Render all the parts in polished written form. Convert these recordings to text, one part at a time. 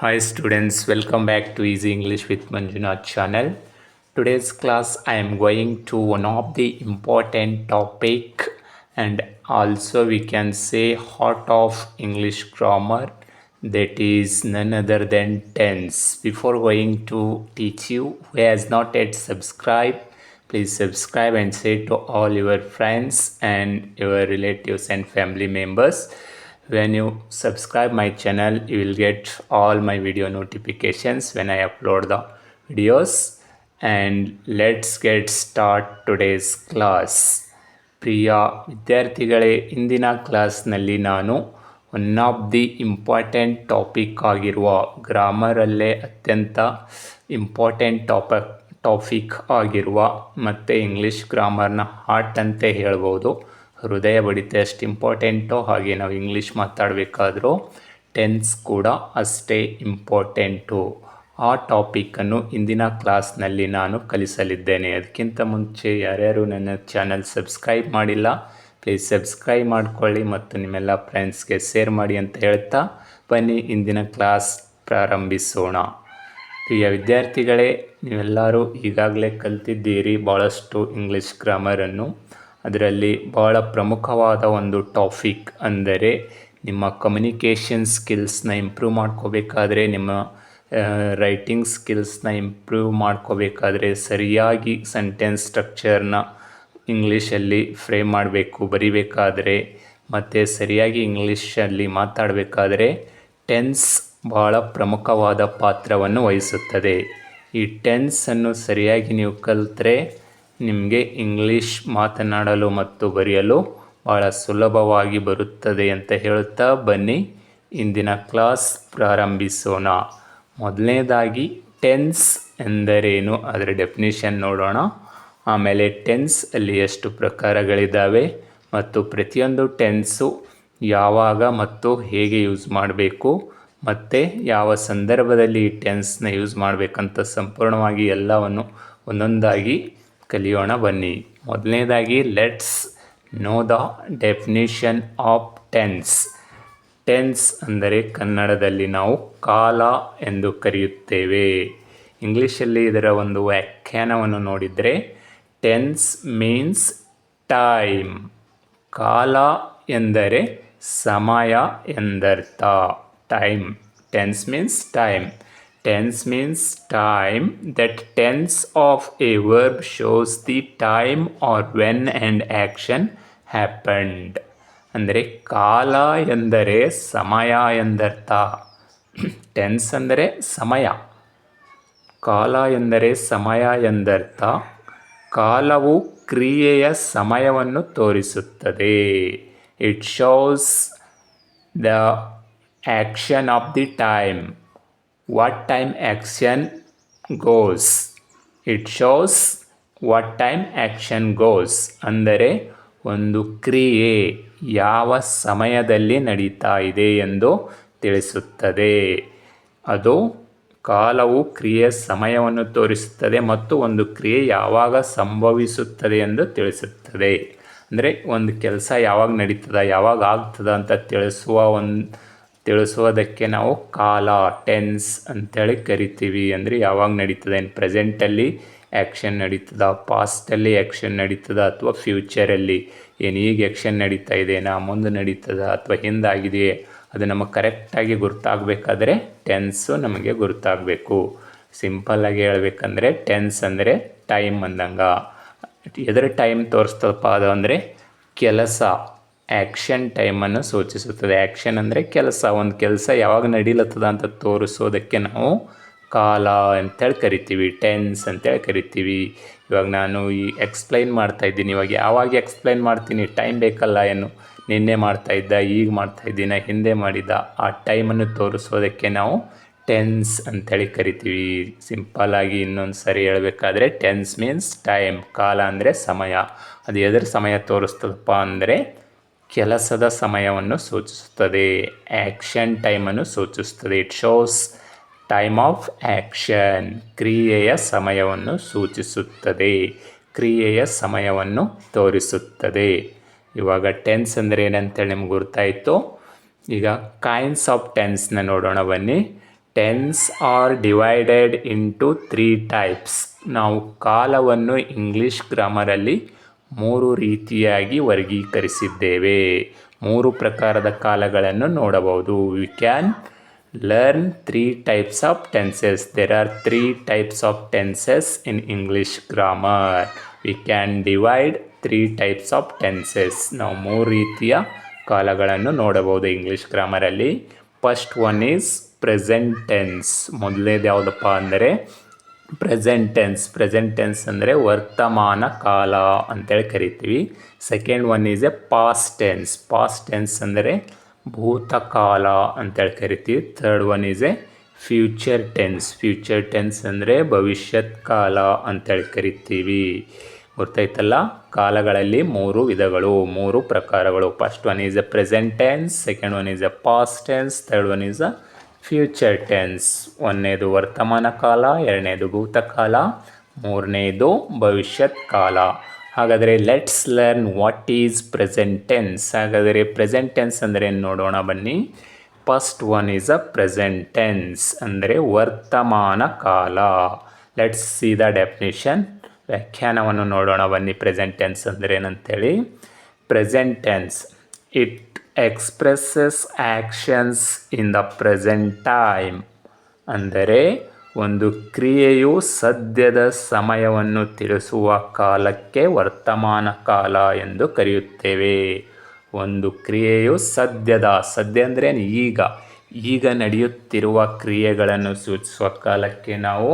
Hi students, welcome back to Easy English with Manjunath channel. Today's class I am going to one of the important topic and also we can say heart of English grammar, that is none other than tense. Before going to teach you, who has not yet subscribed, please subscribe and share to all your friends and your relatives and family members. When you subscribe my channel, you will get all my video notifications when I upload the videos. And let's get start today's class. ಪ್ರಿಯ ವಿದ್ಯಾರ್ಥಿಗಳೇ, ಇಂದಿನ ಕ್ಲಾಸ್ನಲ್ಲಿ ನಾನು one of the important topic ಆಗಿರುವ ಗ್ರಾಮರಲ್ಲೇ ಅತ್ಯಂತ important topic ಆಗಿರುವ ಮತ್ತು English ಗ್ರಾಮರ್ನ heart ಅಂತ ಹೇಳ್ಬೋದು, ಹೃದಯ ಬಡಿತ ಎಷ್ಟು ಇಂಪಾರ್ಟೆಂಟೋ ಹಾಗೆ ನಾವು ಇಂಗ್ಲೀಷ್ ಮಾತಾಡಬೇಕಾದ್ರೂ ಟೆನ್ಸ್ ಕೂಡ ಅಷ್ಟೇ ಇಂಪಾರ್ಟೆಂಟು. ಆ ಟಾಪಿಕನ್ನು ಇಂದಿನ ಕ್ಲಾಸ್ನಲ್ಲಿ ನಾನು ಕಲಿಸಲಿದ್ದೇನೆ. ಅದಕ್ಕಿಂತ ಮುಂಚೆ ಯಾರ್ಯಾರು ನನ್ನ ಚಾನಲ್ ಸಬ್ಸ್ಕ್ರೈಬ್ ಮಾಡಿಲ್ಲ, ಪ್ಲೀಸ್ ಸಬ್ಸ್ಕ್ರೈಬ್ ಮಾಡಿಕೊಳ್ಳಿ ಮತ್ತು ನಿಮ್ಮೆಲ್ಲ ಫ್ರೆಂಡ್ಸ್ಗೆ ಶೇರ್ ಮಾಡಿ ಅಂತ ಹೇಳ್ತಾ ಬನ್ನಿ ಇಂದಿನ ಕ್ಲಾಸ್ ಪ್ರಾರಂಭಿಸೋಣ. ಪ್ರಿಯ ವಿದ್ಯಾರ್ಥಿಗಳೇ, ನೀವೆಲ್ಲರೂ ಈಗಾಗಲೇ ಕಲ್ತಿದ್ದೀರಿ ಭಾಳಷ್ಟು ಇಂಗ್ಲೀಷ್ ಗ್ರಾಮರನ್ನು. ಅದರಲ್ಲಿ ಬಹಳ ಪ್ರಮುಖವಾದ ಒಂದು ಟಾಪಿಕ್ ಅಂದರೆ ನಿಮ್ಮ ಕಮ್ಯುನಿಕೇಷನ್ ಸ್ಕಿಲ್ಸ್ನ ಇಂಪ್ರೂವ್ ಮಾಡ್ಕೋಬೇಕಾದ್ರೆ, ನಿಮ್ಮ ರೈಟಿಂಗ್ ಸ್ಕಿಲ್ಸ್ನ ಇಂಪ್ರೂವ್ ಮಾಡ್ಕೋಬೇಕಾದ್ರೆ ಸರಿಯಾಗಿ ಸೆಂಟೆನ್ಸ್ ಸ್ಟ್ರಕ್ಚರ್ನ ಇಂಗ್ಲೀಷಲ್ಲಿ ಫ್ರೇಮ್ ಮಾಡಬೇಕು ಬರಿಬೇಕಾದ್ರೆ, ಮತ್ತು ಸರಿಯಾಗಿ ಇಂಗ್ಲೀಷಲ್ಲಿ ಮಾತಾಡಬೇಕಾದ್ರೆ ಟೆನ್ಸ್ ಬಹಳ ಪ್ರಮುಖವಾದ ಪಾತ್ರವನ್ನು ವಹಿಸುತ್ತದೆ. ಈ ಟೆನ್ಸನ್ನು ಸರಿಯಾಗಿ ನೀವು ಕಲಿತ್ರೆ ನಿಮಗೆ ಇಂಗ್ಲೀಷ್ ಮಾತನಾಡಲು ಮತ್ತು ಬರೆಯಲು ಭಾಳ ಸುಲಭವಾಗಿ ಬರುತ್ತದೆ ಅಂತ ಹೇಳುತ್ತಾ ಬನ್ನಿ ಇಂದಿನ ಕ್ಲಾಸ್ ಪ್ರಾರಂಭಿಸೋಣ. ಮೊದಲನೇದಾಗಿ ಟೆನ್ಸ್ ಎಂದರೇನು, ಅದರ ಡೆಫಿನಿಷನ್ ನೋಡೋಣ. ಆಮೇಲೆ ಟೆನ್ಸ್ ಅಲ್ಲಿ ಎಷ್ಟು ಪ್ರಕಾರಗಳಿದ್ದಾವೆ ಮತ್ತು ಪ್ರತಿಯೊಂದು ಟೆನ್ಸು ಯಾವಾಗ ಮತ್ತು ಹೇಗೆ ಯೂಸ್ ಮಾಡಬೇಕು ಮತ್ತು ಯಾವ ಸಂದರ್ಭದಲ್ಲಿ ಈ ಟೆನ್ಸ್ನ ಯೂಸ್ ಮಾಡಬೇಕಂತ ಸಂಪೂರ್ಣವಾಗಿ ಎಲ್ಲವನ್ನು ಒಂದೊಂದಾಗಿ ಕಲಿಯೋಣ ಬನ್ನಿ. ಮೊದಲನೇದಾಗಿ let's know the definition of tense. Tense ಅಂದರೆ ಕನ್ನಡದಲ್ಲಿ ನಾವು ಕಾಲ ಎಂದು ಕರೆಯುತ್ತೇವೆ. ಇಂಗ್ಲೀಷಲ್ಲಿ ಇದರ ಒಂದು ವ್ಯಾಖ್ಯಾನವನ್ನು ನೋಡಿದರೆ ಟೆನ್ಸ್ ಮೀನ್ಸ್ ಟೈಮ್. ಕಾಲ ಎಂದರೆ ಸಮಯ ಎಂದರ್ಥ. Time, tense means time. Tense means time. That tense of a verb shows the time or when an action happened. ಅಂದರೆ ಕಾಲ ಎಂದರೆ ಸಮಯ ಎಂದರ್ಥ. ಟೆನ್ಸ್ ಅಂದರೆ ಸಮಯ, ಕಾಲ ಎಂದರೆ ಸಮಯ ಎಂದರ್ಥ. ಕಾಲವು ಕ್ರಿಯೆಯ ಸಮಯವನ್ನು ತೋರಿಸುತ್ತದೆ. It shows the action of the time. What time action goes. It shows what time action goes. ಅಂದರೆ ಒಂದು ಕ್ರಿಯೆ ಯಾವ ಸಮಯದಲ್ಲಿ ನಡೀತಾ ಇದೆ ಎಂದು ತಿಳಿಸುತ್ತದೆ. ಅದು ಕಾಲವು ಕ್ರಿಯೆಯ ಸಮಯವನ್ನು ತೋರಿಸುತ್ತದೆ ಮತ್ತು ಒಂದು ಕ್ರಿಯೆ ಯಾವಾಗ ಸಂಭವಿಸುತ್ತದೆ ಎಂದು ತಿಳಿಸುತ್ತದೆ. ಅಂದರೆ ಒಂದು ಕೆಲಸ ಯಾವಾಗ ನಡೀತದ, ಯಾವಾಗ ಆಗ್ತದ ಅಂತ ತಿಳಿಸುವುದಕ್ಕೆ ನಾವು ಕಾಲ, ಟೆನ್ಸ್ ಅಂತೇಳಿ ಕರಿತೀವಿ. ಅಂದರೆ ಯಾವಾಗ ನಡೀತದೆ, ಏನು ಪ್ರೆಸೆಂಟಲ್ಲಿ ಆ್ಯಕ್ಷನ್ ನಡೀತದ, ಪಾಸ್ಟಲ್ಲಿ ಆ್ಯಕ್ಷನ್ ನಡೀತದ ಅಥವಾ ಫ್ಯೂಚರಲ್ಲಿ ಏನು ಈಗ ಆ್ಯಕ್ಷನ್ ನಡೀತಾ ಇದೆ, ಮುಂದೆ ನಡೀತದ ಅಥವಾ ಹಿಂದಾಗಿದೆಯೇ, ಅದು ನಮಗೆ ಕರೆಕ್ಟಾಗಿ ಗುರ್ತಾಗಬೇಕಾದ್ರೆ ಟೆನ್ಸು ನಮಗೆ ಗುರ್ತಾಗಬೇಕು. ಸಿಂಪಲ್ಲಾಗಿ ಹೇಳ್ಬೇಕಂದ್ರೆ ಟೆನ್ಸ್ ಅಂದರೆ ಟೈಮ್ ಅಂದಂಗೆ. ಎದರ ಟೈಮ್ ತೋರಿಸ್ತದಪ್ಪ ಅದು ಅಂದರೆ ಕೆಲಸ, ಆ್ಯಕ್ಷನ್ ಟೈಮನ್ನು ಸೂಚಿಸುತ್ತದೆ. ಆ್ಯಕ್ಷನ್ ಅಂದರೆ ಕೆಲಸ, ಒಂದು ಕೆಲಸ ಯಾವಾಗ ನಡೀಲತ್ತದ ಅಂತ ತೋರಿಸೋದಕ್ಕೆ ನಾವು ಕಾಲ ಅಂತೇಳಿ ಕರಿತೀವಿ, ಟೆನ್ಸ್ ಅಂತೇಳಿ ಕರಿತೀವಿ. ಇವಾಗ ನಾನು ಎಕ್ಸ್ಪ್ಲೈನ್ ಮಾಡ್ತಾಯಿದ್ದೀನಿ, ಇವಾಗ ಯಾವಾಗ ಎಕ್ಸ್ಪ್ಲೈನ್ ಮಾಡ್ತೀನಿ, ಟೈಮ್ ಬೇಕಲ್ಲ. ಏನು ನಿನ್ನೆ ಮಾಡ್ತಾಯಿದ್ದ, ಈಗ ಮಾಡ್ತಾಯಿದ್ದೀನ, ಹಿಂದೆ ಮಾಡಿದ್ದ, ಆ ಟೈಮನ್ನು ತೋರಿಸೋದಕ್ಕೆ ನಾವು ಟೆನ್ಸ್ ಅಂತೇಳಿ ಕರಿತೀವಿ. ಸಿಂಪಲ್ಲಾಗಿ ಇನ್ನೊಂದು ಸರಿ ಹೇಳಬೇಕಾದ್ರೆ ಟೆನ್ಸ್ ಮೀನ್ಸ್ ಟೈಮ್. ಕಾಲ ಅಂದರೆ ಸಮಯ. ಅದು ಎದರ ಸಮಯ ತೋರಿಸ್ತದಪ್ಪ ಅಂದರೆ ಕೆಲಸದ ಸಮಯವನ್ನು ಸೂಚಿಸುತ್ತದೆ, ಆ್ಯಕ್ಷನ್ ಟೈಮನ್ನು ಸೂಚಿಸುತ್ತದೆ. It shows time of action. ಕ್ರಿಯೆಯ ಸಮಯವನ್ನು ಸೂಚಿಸುತ್ತದೆ, ಕ್ರಿಯೆಯ ಸಮಯವನ್ನು ತೋರಿಸುತ್ತದೆ. ಇವಾಗ ಟೆನ್ಸ್ ಅಂದರೆ ಏನಂತೇಳಿ ನಿಮ್ಗೆ ಗೊತ್ತಾಯಿತು. ಈಗ ಕೈಂಡ್ಸ್ ಆಫ್ ಟೆನ್ಸ್ನ ನೋಡೋಣ ಬನ್ನಿ. Tense are divided into 3 types. ನಾವು ಕಾಲವನ್ನು ಇಂಗ್ಲಿಷ್ ಗ್ರಾಮರಲ್ಲಿ 3 ರೀತಿಯಾಗಿ ವರ್ಗೀಕರಿಸಿದ್ದೇವೆ. 3 ಪ್ರಕಾರದ ಕಾಲಗಳನ್ನು ನೋಡಬಹುದು. We can learn 3 types of tenses. There are 3 types of tenses in English grammar. We can divide 3 types of tenses. ನಾವು 3 ರೀತಿಯ ಕಾಲಗಳನ್ನು ನೋಡಬಹುದು ಇಂಗ್ಲಿಷ್ ಗ್ರಾಮರಲ್ಲಿ. First one is present tense. ಮೊದಲನೇದು ಯಾವುದಪ್ಪ ಅಂದರೆ ಪ್ರೆಸೆಂಟ್ ಟೆನ್ಸ್. ಪ್ರೆಸೆಂಟ್ ಟೆನ್ಸ್ ಅಂದರೆ ವರ್ತಮಾನ ಕಾಲ ಅಂತೇಳಿ ಕರಿತೀವಿ. Second one is a past tense. Past tense ಅಂದರೆ ಭೂತಕಾಲ ಅಂತೇಳಿ ಕರಿತೀವಿ. Third one is A future tense. Future tense ಅಂದರೆ ಭವಿಷ್ಯತ್ ಕಾಲ ಅಂತೇಳಿ ಕರಿತೀವಿ. ಗೊತ್ತಾಯ್ತಲ್ಲ, ಕಾಲಗಳಲ್ಲಿ 3 ವಿಧಗಳು, 3 ಪ್ರಕಾರಗಳು. First one is a present tense, second one is a past tense, third one is a future tense. ಒಂದನೇದು ವರ್ತಮಾನ ಕಾಲ, ಎರಡನೇದು ಭೂತಕಾಲ, ಮೂರನೇದು ಭವಿಷ್ಯತ್ ಕಾಲ. ಹಾಗಾದರೆ let's learn what is present tense. ಹಾಗಾದರೆ ಪ್ರೆಸೆಂಟ್ ಟೆನ್ಸ್ ಅಂದರೆ ಏನು ನೋಡೋಣ ಬನ್ನಿ. First one is a present tense ಅಂದರೆ ವರ್ತಮಾನ ಕಾಲ. Let's see the definition. ವ್ಯಾಖ್ಯಾನವನ್ನು ನೋಡೋಣ ಬನ್ನಿ. ಪ್ರೆಸೆಂಟ್ ಟೆನ್ಸ್ ಅಂದರೆ ಏನಂತೇಳಿ. Present tense it expresses actions in the present time. ಅಂದರೆ ಒಂದು ಕ್ರಿಯೆಯು ಸದ್ಯದ ಸಮಯವನ್ನು ತಿಳಿಸುವ ಕಾಲಕ್ಕೆ ವರ್ತಮಾನ ಕಾಲ ಎಂದು ಕರೆಯುತ್ತೇವೆ. ಒಂದು ಕ್ರಿಯೆಯು ಸದ್ಯ ಅಂದರೆ ಈಗ ನಡೆಯುತ್ತಿರುವ ಕ್ರಿಯೆಗಳನ್ನು ಸೂಚಿಸುವ ಕಾಲಕ್ಕೆ ನಾವು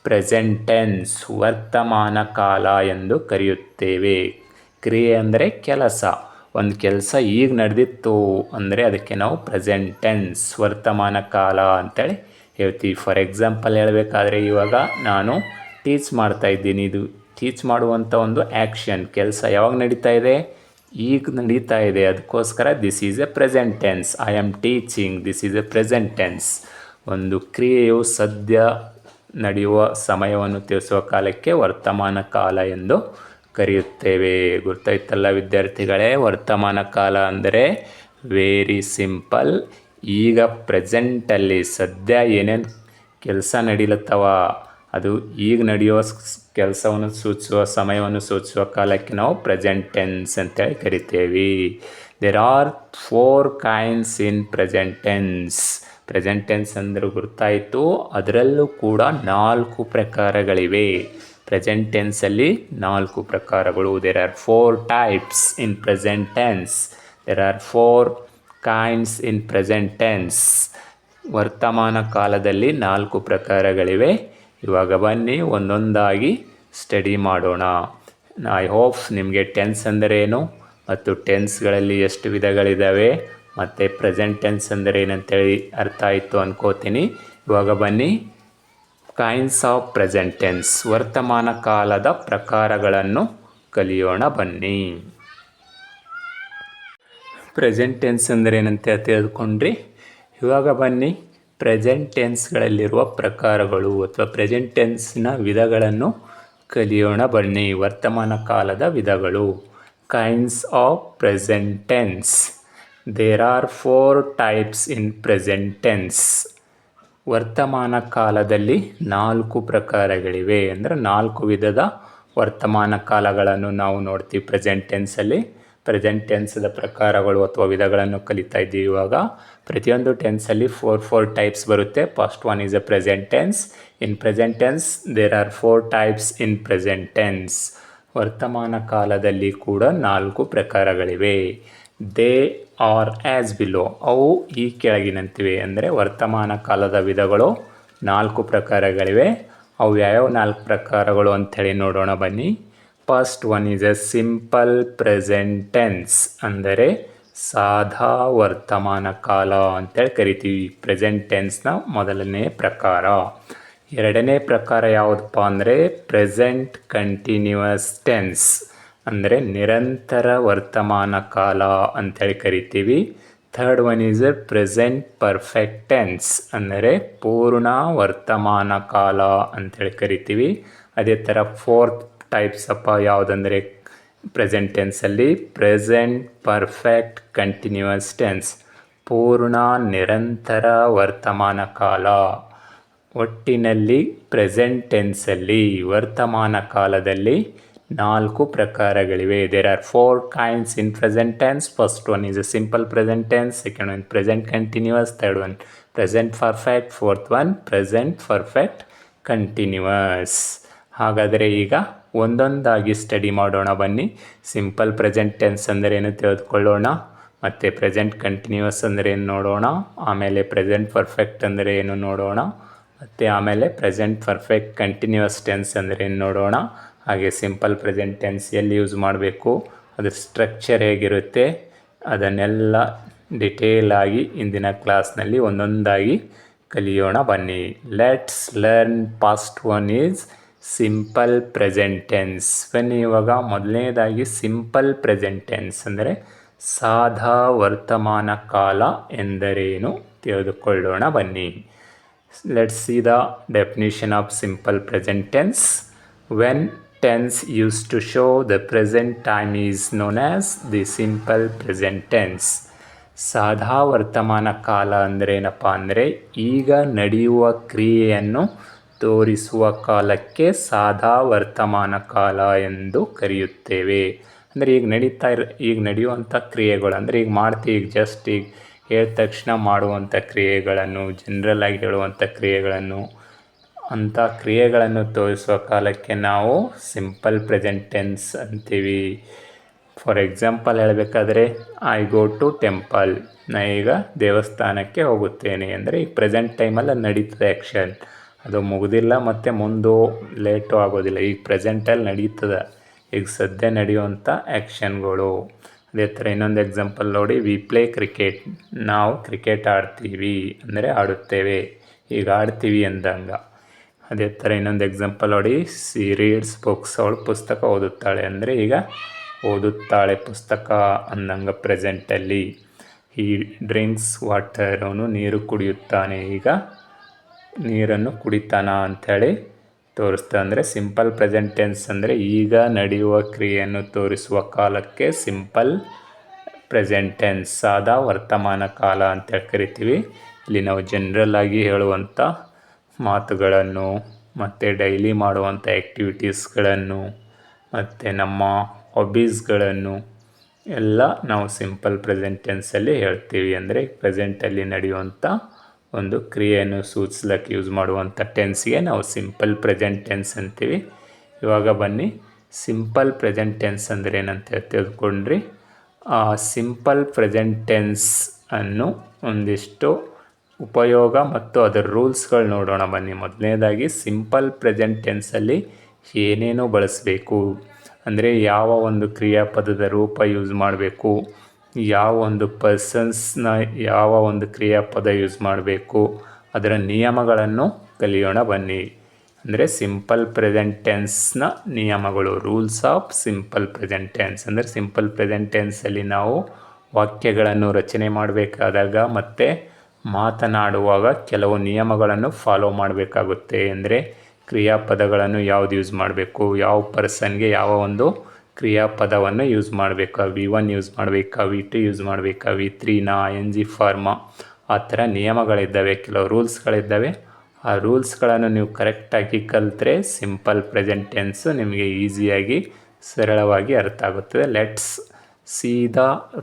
ಪ್ರೆಸೆಂಟ್ ಟೆನ್ಸ್ ವರ್ತಮಾನ ಕಾಲ ಎಂದು ಕರೆಯುತ್ತೇವೆ. ಕ್ರಿಯೆ ಅಂದರೆ ಕೆಲಸ. ಒಂದು ಕೆಲಸ ಈಗ ನಡೆದಿತ್ತು ಅಂದರೆ ಅದಕ್ಕೆ ನಾವು ಪ್ರೆಸೆಂಟ್ ಟೆನ್ಸ್ ವರ್ತಮಾನ ಕಾಲ ಅಂತೇಳಿ ಹೇಳ್ತೀವಿ. ಫಾರ್ ಎಕ್ಸಾಂಪಲ್ ಹೇಳಬೇಕಾದ್ರೆ, ಇವಾಗ ನಾನು ಟೀಚ್ ಮಾಡ್ತಾ ಇದ್ದೀನಿ. ಇದು ಟೀಚ್ ಮಾಡುವಂಥ ಒಂದು ಆ್ಯಕ್ಷನ್, ಕೆಲಸ ಯಾವಾಗ ನಡೀತಾ ಇದೆ? ಈಗ ನಡೀತಾ ಇದೆ. ಅದಕ್ಕೋಸ್ಕರ this is a present tense. I am teaching, this is a present tense. ಒಂದು ಕ್ರಿಯೆಯು ಸದ್ಯ ನಡೆಯುವ ಸಮಯವನ್ನು ತಿಳಿಸುವ ಕಾಲಕ್ಕೆ ವರ್ತಮಾನ ಕಾಲ ಎಂದು ಕರೆಯುತ್ತೇವೆ. ಗೊತ್ತಾಯ್ತಲ್ಲ ವಿದ್ಯಾರ್ಥಿಗಳೇ. ವರ್ತಮಾನ ಕಾಲ ಅಂದರೆ ವೆರಿ ಸಿಂಪಲ್. ಈಗ ಪ್ರೆಸೆಂಟಲ್ಲಿ ಸದ್ಯ ಏನೇನು ಕೆಲಸ ನಡೀಲತ್ತವ ಅದು ಈಗ ನಡೆಯುವ ಕೆಲಸವನ್ನು ಸೂಚಿಸುವ ಸಮಯವನ್ನು ಸೂಚಿಸುವ ಕಾಲಕ್ಕೆ ನಾವು ಪ್ರೆಸೆಂಟ್ ಟೆನ್ಸ್ ಅಂತೇಳಿ ಕರಿತೇವೆ. There are 4 kinds in present tense. Present tense ಅಂದರೆ ಗೊತ್ತಾಯಿತು. ಅದರಲ್ಲೂ ಕೂಡ 4 ಪ್ರಕಾರಗಳಿವೆ. ಪ್ರೆಸೆಂಟ್ ಟೆನ್ಸಲ್ಲಿ 4 ಪ್ರಕಾರಗಳು. There are 4 types in present tense. There are 4 kinds in present tense. ವರ್ತಮಾನ ಕಾಲದಲ್ಲಿ 4 ಪ್ರಕಾರಗಳಿವೆ. ಇವಾಗ ಬನ್ನಿ ಒಂದೊಂದಾಗಿ ಸ್ಟಡಿ ಮಾಡೋಣ. ಐ ಹೋಪ್ ನಿಮಗೆ ಟೆನ್ಸ್ ಅಂದರೆ ಏನು ಮತ್ತು ಟೆನ್ಸ್ಗಳಲ್ಲಿ ಎಷ್ಟು ವಿಧಗಳಿದ್ದಾವೆ ಮತ್ತು ಪ್ರೆಸೆಂಟ್ ಟೆನ್ಸ್ ಅಂದರೆ ಏನಂತೇಳಿ ಅರ್ಥ ಆಯಿತು ಅನ್ಕೋತೀನಿ. ಇವಾಗ ಬನ್ನಿ ಕೈಂಡ್ಸ್ ಆಫ್ ಪ್ರೆಸೆಂಟ್ ಟೆನ್ಸ್, ವರ್ತಮಾನ ಕಾಲದ ಪ್ರಕಾರಗಳನ್ನು ಕಲಿಯೋಣ ಬನ್ನಿ. ಪ್ರೆಸೆಂಟ್ ಟೆನ್ಸ್ ಅಂದರೆ ಏನಂತ ತಿಳಿದುಕೊಂಡ್ರಿ. ಇವಾಗ ಬನ್ನಿ ಪ್ರೆಸೆಂಟ್ ಟೆನ್ಸ್ಗಳಲ್ಲಿರುವ ಪ್ರಕಾರಗಳು ಅಥವಾ ಪ್ರೆಸೆಂಟ್ ಟೆನ್ಸ್ನ ವಿಧಗಳನ್ನು ಕಲಿಯೋಣ ಬನ್ನಿ. ವರ್ತಮಾನ ಕಾಲದ ವಿಧಗಳು. Kinds of present tense. There are 4 types in present tense. ವರ್ತಮಾನ ಕಾಲದಲ್ಲಿ 4 ಪ್ರಕಾರಗಳಿವೆ. ಅಂದರೆ 4 ವಿಧದ ವರ್ತಮಾನ ಕಾಲಗಳನ್ನು ನಾವು ನೋಡ್ತೀವಿ ಪ್ರೆಸೆಂಟ್ ಟೆನ್ಸಲ್ಲಿ. ಪ್ರೆಸೆಂಟ್ ಟೆನ್ಸ್ದ ಪ್ರಕಾರಗಳು ಅಥವಾ ವಿಧಗಳನ್ನು ಕಲಿತಾ ಇದ್ದೀವಿ. ಇವಾಗ ಪ್ರತಿಯೊಂದು ಟೆನ್ಸಲ್ಲಿ 4 ಟೈಪ್ಸ್ ಬರುತ್ತೆ. First one is a present tense. In present tense there are 4 types in present tense. ವರ್ತಮಾನ ಕಾಲದಲ್ಲಿ ಕೂಡ 4 ಪ್ರಕಾರಗಳಿವೆ. They are as below. ಅವು ಈ ಕೆಳಗಿನಂತಿವೆ. ಅಂದರೆ ವರ್ತಮಾನ ಕಾಲದ ವಿಧಗಳು 4 ಪ್ರಕಾರಗಳಿವೆ. ಅವು ಯಾವ್ಯಾವ 4 ಪ್ರಕಾರಗಳು ಅಂಥೇಳಿ ನೋಡೋಣ ಬನ್ನಿ. First one is A simple present tense. ಅಂದರೆ ಸಾದಾ ವರ್ತಮಾನ ಕಾಲ ಅಂತೇಳಿ ಕರಿತೀವಿ. ಪ್ರೆಸೆಂಟ್ ಟೆನ್ಸ್ನ ಮೊದಲನೇ ಪ್ರಕಾರ. ಎರಡನೇ ಪ್ರಕಾರ ಯಾವುದಪ್ಪ ಅಂದರೆ ಪ್ರೆಸೆಂಟ್ ಕಂಟಿನ್ಯೂಯಸ್ ಟೆನ್ಸ್. ಅಂದರೆ ನಿರಂತರ ವರ್ತಮಾನ ಕಾಲ ಅಂಥೇಳಿ ಕರಿತೀವಿ. Third one is a present perfect tense. ಅಂದರೆ ಪೂರ್ಣ ವರ್ತಮಾನ ಕಾಲ ಅಂಥೇಳಿ ಕರಿತೀವಿ. ಅದೇ ಥರ 4th ಟೈಪ್ಸ್ ಯಾವುದಂದರೆ ಪ್ರೆಸೆಂಟ್ ಟೆನ್ಸಲ್ಲಿ ಪ್ರೆಸೆಂಟ್ ಪರ್ಫೆಕ್ಟ್ ಕಂಟಿನ್ಯೂಯಸ್ ಟೆನ್ಸ್. ಪೂರ್ಣ ನಿರಂತರ ವರ್ತಮಾನ ಕಾಲ. ಒಟ್ಟಿನಲ್ಲಿ ಪ್ರೆಸೆಂಟ್ ಟೆನ್ಸಲ್ಲಿ ವರ್ತಮಾನ ಕಾಲದಲ್ಲಿ 4 ಪ್ರಕಾರಗಳಿವೆ. There are 4 kinds in present tense. First one is a simple present tense, second one present continuous, third one present perfect, fourth one present perfect continuous. ಹಾಗಾದರೆ ಈಗ ಒಂದೊಂದಾಗಿ ಸ್ಟಡಿ ಮಾಡೋಣ ಬನ್ನಿ. ಸಿಂಪಲ್ ಪ್ರೆಸೆಂಟ್ ಟೆನ್ಸ್ ಅಂದರೆ ಏನು ತಿಳಿದುಕೊಳ್ಳೋಣ, ಮತ್ತು ಪ್ರೆಸೆಂಟ್ ಕಂಟಿನ್ಯೂಸ್ ಅಂದರೆ ಏನು ನೋಡೋಣ, ಆಮೇಲೆ ಪ್ರೆಸೆಂಟ್ ಪರ್ಫೆಕ್ಟ್ ಅಂದರೆ ಏನು ನೋಡೋಣ, ಮತ್ತು ಆಮೇಲೆ ಪ್ರೆಸೆಂಟ್ ಪರ್ಫೆಕ್ಟ್ ಕಂಟಿನ್ಯೂಸ್ ಟೆನ್ಸ್ ಅಂದರೆ ಏನು ನೋಡೋಣ. ಹಾಗೆ ಸಿಂಪಲ್ ಪ್ರೆಸೆಂಟ್ ಟೆನ್ಸ್ ಎಲ್ಲಿ ಯೂಸ್ ಮಾಡಬೇಕು, ಅದ್ರ ಸ್ಟ್ರಕ್ಚರ್ ಹೇಗಿರುತ್ತೆ, ಅದನ್ನೆಲ್ಲ ಡಿಟೇಲ್ ಆಗಿ ಇಂದಿನ ಕ್ಲಾಸ್ನಲ್ಲಿ ಒಂದೊಂದಾಗಿ ಕಲಿಯೋಣ ಬನ್ನಿ. Let's learn. First one is simple present tense. ಬನ್ನಿ ಇವಾಗ ಮೊದಲನೇದಾಗಿ ಸಿಂಪಲ್ ಪ್ರೆಸೆಂಟ್ ಟೆನ್ಸ್ ಅಂದರೆ ಸಾದಾ ವರ್ತಮಾನ ಕಾಲ ಎಂದರೇನು ತಿಳಿದುಕೊಳ್ಳೋಣ ಬನ್ನಿ. Let's see the definition of simple present tense. When tense used to show the present time is known as the simple present tense. ಸಾದಾ ವರ್ತಮಾನ ಕಾಲ ಅಂದರೆ ಏನಪ್ಪ ಅಂದರೆ ಈಗ ನಡೆಯುವ ಕ್ರಿಯೆಯನ್ನು ತೋರಿಸುವ ಕಾಲಕ್ಕೆ ಸಾದಾ ವರ್ತಮಾನ ಕಾಲ ಎಂದು ಕರೆಯುತ್ತೇವೆ. ಅಂದರೆ ಈಗ ನಡೆಯುವಂಥ ಕ್ರಿಯೆಗಳು ಅಂದರೆ ಈಗ ಮಾಡ್ತೀವಿ, ಈಗ ಜಸ್ಟ್ ಈಗ ಹೇಳಿದ ತಕ್ಷಣ ಮಾಡುವಂಥ ಕ್ರಿಯೆಗಳನ್ನು, ಜನರಲ್ ಆಗಿ ಹೇಳುವಂಥ ಕ್ರಿಯೆಗಳನ್ನು, ಅಂಥ ಕ್ರಿಯೆಗಳನ್ನು ತೋರಿಸುವ ಕಾಲಕ್ಕೆ ನಾವು ಸಿಂಪಲ್ ಪ್ರೆಸೆಂಟ್ ಟೆನ್ಸ್ ಅಂತೀವಿ. ಫಾರ್ ಎಕ್ಸಾಂಪಲ್ ಹೇಳಬೇಕಾದ್ರೆ ಐ ಗೋ ಟು ಟೆಂಪಲ್, ನಾ ಈಗ ದೇವಸ್ಥಾನಕ್ಕೆ ಹೋಗುತ್ತೇನೆ ಅಂದರೆ ಈಗ ಪ್ರೆಸೆಂಟ್ ಟೈಮಲ್ಲಿ ನಡೀತದೆ ಆ್ಯಕ್ಷನ್, ಅದು ಮುಗಿದಿಲ್ಲ ಮತ್ತು ಮುಂದೆ ಲೇಟು ಆಗೋದಿಲ್ಲ, ಈಗ ಪ್ರೆಸೆಂಟಲ್ಲಿ ನಡೀತದೆ, ಈಗ ಸದ್ಯ ನಡೆಯುವಂಥ ಆ್ಯಕ್ಷನ್ಗಳು. ಅದೇ ಥರ ಇನ್ನೊಂದು ಎಕ್ಸಾಂಪಲ್ ನೋಡಿ, ವಿ ಪ್ಲೇ ಕ್ರಿಕೆಟ್, ನಾವು ಕ್ರಿಕೆಟ್ ಆಡ್ತೀವಿ ಅಂದರೆ ಆಡುತ್ತೇವೆ, ಈಗ ಆಡ್ತೀವಿ ಅಂದಂಗೆ. ಅದೇ ಥರ ಇನ್ನೊಂದು ಎಕ್ಸಾಂಪಲ್ ನೋಡಿ, ಸಿ ರೀಡ್ಸ್ ಬುಕ್ಸ್, ಅವಳು ಪುಸ್ತಕ ಓದುತ್ತಾಳೆ ಅಂದರೆ ಈಗ ಓದುತ್ತಾಳೆ ಪುಸ್ತಕ ಅಂದಂಗೆ ಪ್ರೆಸೆಂಟಲ್ಲಿ. ಈ ಡ್ರಿಂಕ್ಸ್ ವಾಟರ್, ಅವನು ನೀರು ಕುಡಿಯುತ್ತಾನೆ, ಈಗ ನೀರನ್ನು ಕುಡಿತಾನ ಅಂಥೇಳಿ ತೋರಿಸ್ತಾ. ಅಂದರೆ ಸಿಂಪಲ್ ಪ್ರೆಸೆಂಟ್ ಟೆನ್ಸ್ ಅಂದರೆ ಈಗ ನಡೆಯುವ ಕ್ರಿಯೆಯನ್ನು ತೋರಿಸುವ ಕಾಲಕ್ಕೆ ಸಿಂಪಲ್ ಪ್ರೆಸೆಂಟ್ ಟೆನ್ಸ್, ಸಾದಾ ವರ್ತಮಾನ ಕಾಲ ಅಂತೇಳಿ ಕರಿತೀವಿ. ಇಲ್ಲಿ ನಾವು ಜನರಲ್ ಆಗಿ ಹೇಳುವಂಥ ಮಾತುಗಳನ್ನು ಮತ್ತು ಡೈಲಿ ಮಾಡುವಂಥ ಆ್ಯಕ್ಟಿವಿಟೀಸ್ಗಳನ್ನು ಮತ್ತು ನಮ್ಮ ಹಾಬೀಸ್ಗಳನ್ನು ಎಲ್ಲ ನಾವು ಸಿಂಪಲ್ ಪ್ರೆಸೆಂಟ್ ಟೆನ್ಸಲ್ಲಿ ಹೇಳ್ತೀವಿ. ಅಂದರೆ ಪ್ರೆಸೆಂಟಲ್ಲಿ ನಡೆಯುವಂಥ ಒಂದು ಕ್ರಿಯೆಯನ್ನು ಸೂಚಿಸ್ಲಿಕ್ಕೆ ಯೂಸ್ ಮಾಡುವಂಥ ಟೆನ್ಸ್ಗೆ ನಾವು ಸಿಂಪಲ್ ಪ್ರೆಸೆಂಟ್ ಟೆನ್ಸ್ ಅಂತೀವಿ. ಇವಾಗ ಬನ್ನಿ ಸಿಂಪಲ್ ಪ್ರೆಸೆಂಟ್ ಟೆನ್ಸ್ ಅಂದರೆ ಏನಂತ ತಿಳ್ಕೊಂಡ್ರಿ. ಸಿಂಪಲ್ ಪ್ರೆಸೆಂಟ್ ಟೆನ್ಸ್ ಅನ್ನು ಒಂದಿಷ್ಟು ಉಪಯೋಗ ಮತ್ತು ಅದರ ರೂಲ್ಸ್ಗಳು ನೋಡೋಣ ಬನ್ನಿ. ಮೊದಲನೇದಾಗಿ ಸಿಂಪಲ್ ಪ್ರೆಸೆಂಟ್ ಟೆನ್ಸಲ್ಲಿ ಏನೇನು ಬಳಸಬೇಕು ಅಂದರೆ ಯಾವ ಒಂದು ಕ್ರಿಯಾಪದದ ರೂಪ ಯೂಸ್ ಮಾಡಬೇಕು, ಯಾವ ಒಂದು ಪರ್ಸನ್ಸ್ನ ಯಾವ ಒಂದು ಕ್ರಿಯಾಪದ ಯೂಸ್ ಮಾಡಬೇಕು, ಅದರ ನಿಯಮಗಳನ್ನು ಕಲಿಯೋಣ ಬನ್ನಿ. ಅಂದರೆ ಸಿಂಪಲ್ ಪ್ರೆಸೆಂಟ್ ಟೆನ್ಸ್ನ ನಿಯಮಗಳು, rules of simple present tense. ಅಂದರೆ ಸಿಂಪಲ್ ಪ್ರೆಸೆಂಟ್ ಟೆನ್ಸಲ್ಲಿ ನಾವು ವಾಕ್ಯಗಳನ್ನು ರಚನೆ ಮಾಡಬೇಕಾದಾಗ ಮತ್ತು ಮಾತನಾಡುವಾಗ ಕೆಲವು ನಿಯಮಗಳನ್ನು ಫಾಲೋ ಮಾಡಬೇಕಾಗುತ್ತೆ. ಅಂದರೆ ಕ್ರಿಯಾಪದಗಳನ್ನು ಯಾವುದು ಯೂಸ್ ಮಾಡಬೇಕು, ಯಾವ ಪರ್ಸನ್ಗೆ ಯಾವ ಒಂದು ಕ್ರಿಯಾಪದವನ್ನು ಯೂಸ್ ಮಾಡಬೇಕಾ, V1 ಯೂಸ್ ಮಾಡಬೇಕಾ, V2 ಯೂಸ್ ಮಾಡಬೇಕಾ, V3ನ ING ಫಾರ್ಮ, ಆ ಥರ ನಿಯಮಗಳಿದ್ದಾವೆ, ಕೆಲವು ರೂಲ್ಸ್ಗಳಿದ್ದಾವೆ. ಆ ರೂಲ್ಸ್ಗಳನ್ನು ನೀವು ಕರೆಕ್ಟಾಗಿ ಕಲಿತ್ರೆ ಸಿಂಪಲ್ ಪ್ರೆಸೆಂಟ್ ಟೆನ್ಸು ನಿಮಗೆ ಈಸಿಯಾಗಿ ಸರಳವಾಗಿ ಅರ್ಥ ಆಗುತ್ತದೆ. Let's see the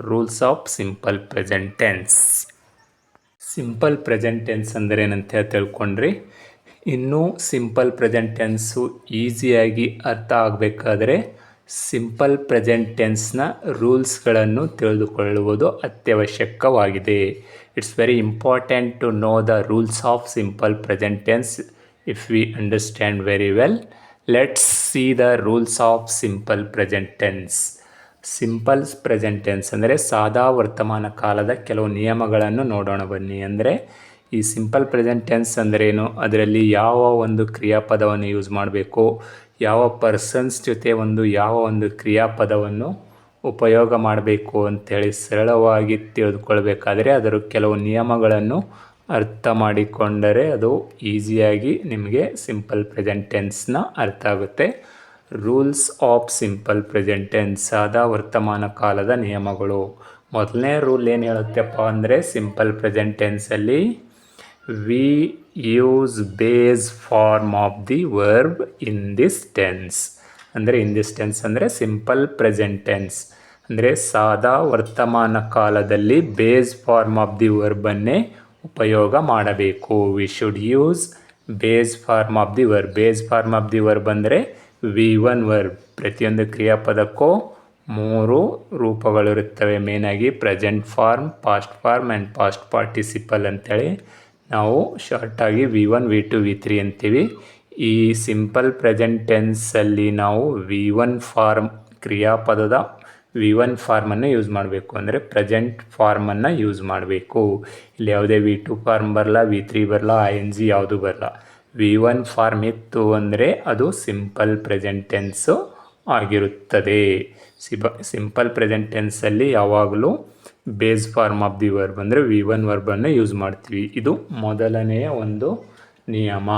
rules of simple present tense. Simple present tense ಅಂದರೆ ಏನಂತ ತಿಳ್ಕೊಂಡ್ರಿ. ಇನ್ನೂ ಸಿಂಪಲ್ ಪ್ರೆಸೆಂಟ್ ಟೆನ್ಸು ಈಸಿಯಾಗಿ ಅರ್ಥ ಆಗಬೇಕಾದ್ರೆ ಸಿಂಪಲ್ ಪ್ರೆಸೆಂಟ್ ಟೆನ್ಸ್ನ ರೂಲ್ಸ್ಗಳನ್ನು ತಿಳಿದುಕೊಳ್ಳುವುದು ಅತ್ಯವಶ್ಯಕವಾಗಿದೆ. It's very important to know the rules of simple present tense if we understand very well. Let's see the rules of simple present tense. Simple present tense ಅಂದರೆ ಸಾದಾ ವರ್ತಮಾನ ಕಾಲದ ಕೆಲವು ನಿಯಮಗಳನ್ನು ನೋಡೋಣ ಬನ್ನಿ. ಅಂದರೆ ಈ ಸಿಂಪಲ್ ಪ್ರೆಸೆಂಟ್ ಟೆನ್ಸ್ ಅಂದ್ರೇನು, ಅದರಲ್ಲಿ ಯಾವ ಒಂದು ಕ್ರಿಯಾಪದವನ್ನು ಯೂಸ್ ಮಾಡಬೇಕು, ಯಾವ ಪರ್ಸನ್ಸ್ ಜೊತೆ ಯಾವ ಒಂದು ಕ್ರಿಯಾಪದವನ್ನು ಉಪಯೋಗ ಮಾಡಬೇಕು ಅಂಥೇಳಿ ಸರಳವಾಗಿ ತಿಳಿದುಕೊಳ್ಬೇಕಾದ್ರೆ ಅದರ ಕೆಲವು ನಿಯಮಗಳನ್ನು ಅರ್ಥ ಮಾಡಿಕೊಂಡರೆ ಅದು ಈಸಿಯಾಗಿ ನಿಮಗೆ ಸಿಂಪಲ್ ಪ್ರೆಸೆಂಟ್ ಟೆನ್ಸ್ನ ಅರ್ಥ ಆಗುತ್ತೆ. Rules of simple present tense, ಸಾದಾ ವರ್ತಮಾನ ಕಾಲದ ನಿಯಮಗಳು. ಮೊದಲನೇ ರೂಲ್ ಏನು ಹೇಳುತ್ತಪ್ಪ ಅಂದರೆ ಸಿಂಪಲ್ ಪ್ರೆಸೆಂಟ್ ಟೆನ್ಸಲ್ಲಿ we use base form of the verb in this tense. ಅಂದರೆ ಇನ್ ದಿಸ್ ಟೆನ್ಸ್ ಅಂದರೆ ಸಿಂಪಲ್ ಪ್ರೆಸೆಂಟ್ ಟೆನ್ಸ್ ಅಂದರೆ ಸಾದಾ ವರ್ತಮಾನ ಕಾಲದಲ್ಲಿ ಬೇಸ್ ಫಾರ್ಮ್ ಆಫ್ ದಿ ವರ್ಬನ್ನೇ ಉಪಯೋಗ ಮಾಡಬೇಕು. We should use base form of the verb. Base form of the verb ಅಂದರೆ V1 ವರ್ಬ್. ಪ್ರತಿಯೊಂದು ಕ್ರಿಯಾಪದಕ್ಕೂ 3 ರೂಪಗಳಿರುತ್ತವೆ. ಮೇನಾಗಿ present form, past form and past participle ಅಂತೇಳಿ ನಾವು ಶಾರ್ಟಾಗಿ V1, V2, V3 ಅಂತೀವಿ. ಈ ಸಿಂಪಲ್ ಪ್ರೆಸೆಂಟ್ ಟೆನ್ಸಲ್ಲಿ ನಾವು V1 ಫಾರ್ಮ್ ಕ್ರಿಯಾಪದದ V1 ಫಾರ್ಮನ್ನು ಯೂಸ್ ಮಾಡಬೇಕು. ಅಂದರೆ ಪ್ರೆಸೆಂಟ್ ಫಾರ್ಮನ್ನು ಯೂಸ್ ಮಾಡಬೇಕು. ಇಲ್ಲಿ ಯಾವುದೇ V2 ಫಾರ್ಮ್ ಬರಲ್ಲ, V3 ಬರಲ್ಲ, ING ಯಾವುದು ಬರಲ್ಲ. V1 ಫಾರ್ಮ್ ಇತ್ತು ಅಂದರೆ ಅದು ಸಿಂಪಲ್ ಪ್ರೆಸೆಂಟ್ ಟೆನ್ಸು ಆಗಿರುತ್ತದೆ. ಸಿಂಪಲ್ ಪ್ರೆಸೆಂಟ್ ಟೆನ್ಸಲ್ಲಿ ಯಾವಾಗಲೂ base form of the verb ಅಂದರೆ V1 ವರ್ಬನ್ನು ಯೂಸ್ ಮಾಡ್ತೀವಿ. ಇದು ಮೊದಲನೆಯ ಒಂದು ನಿಯಮ.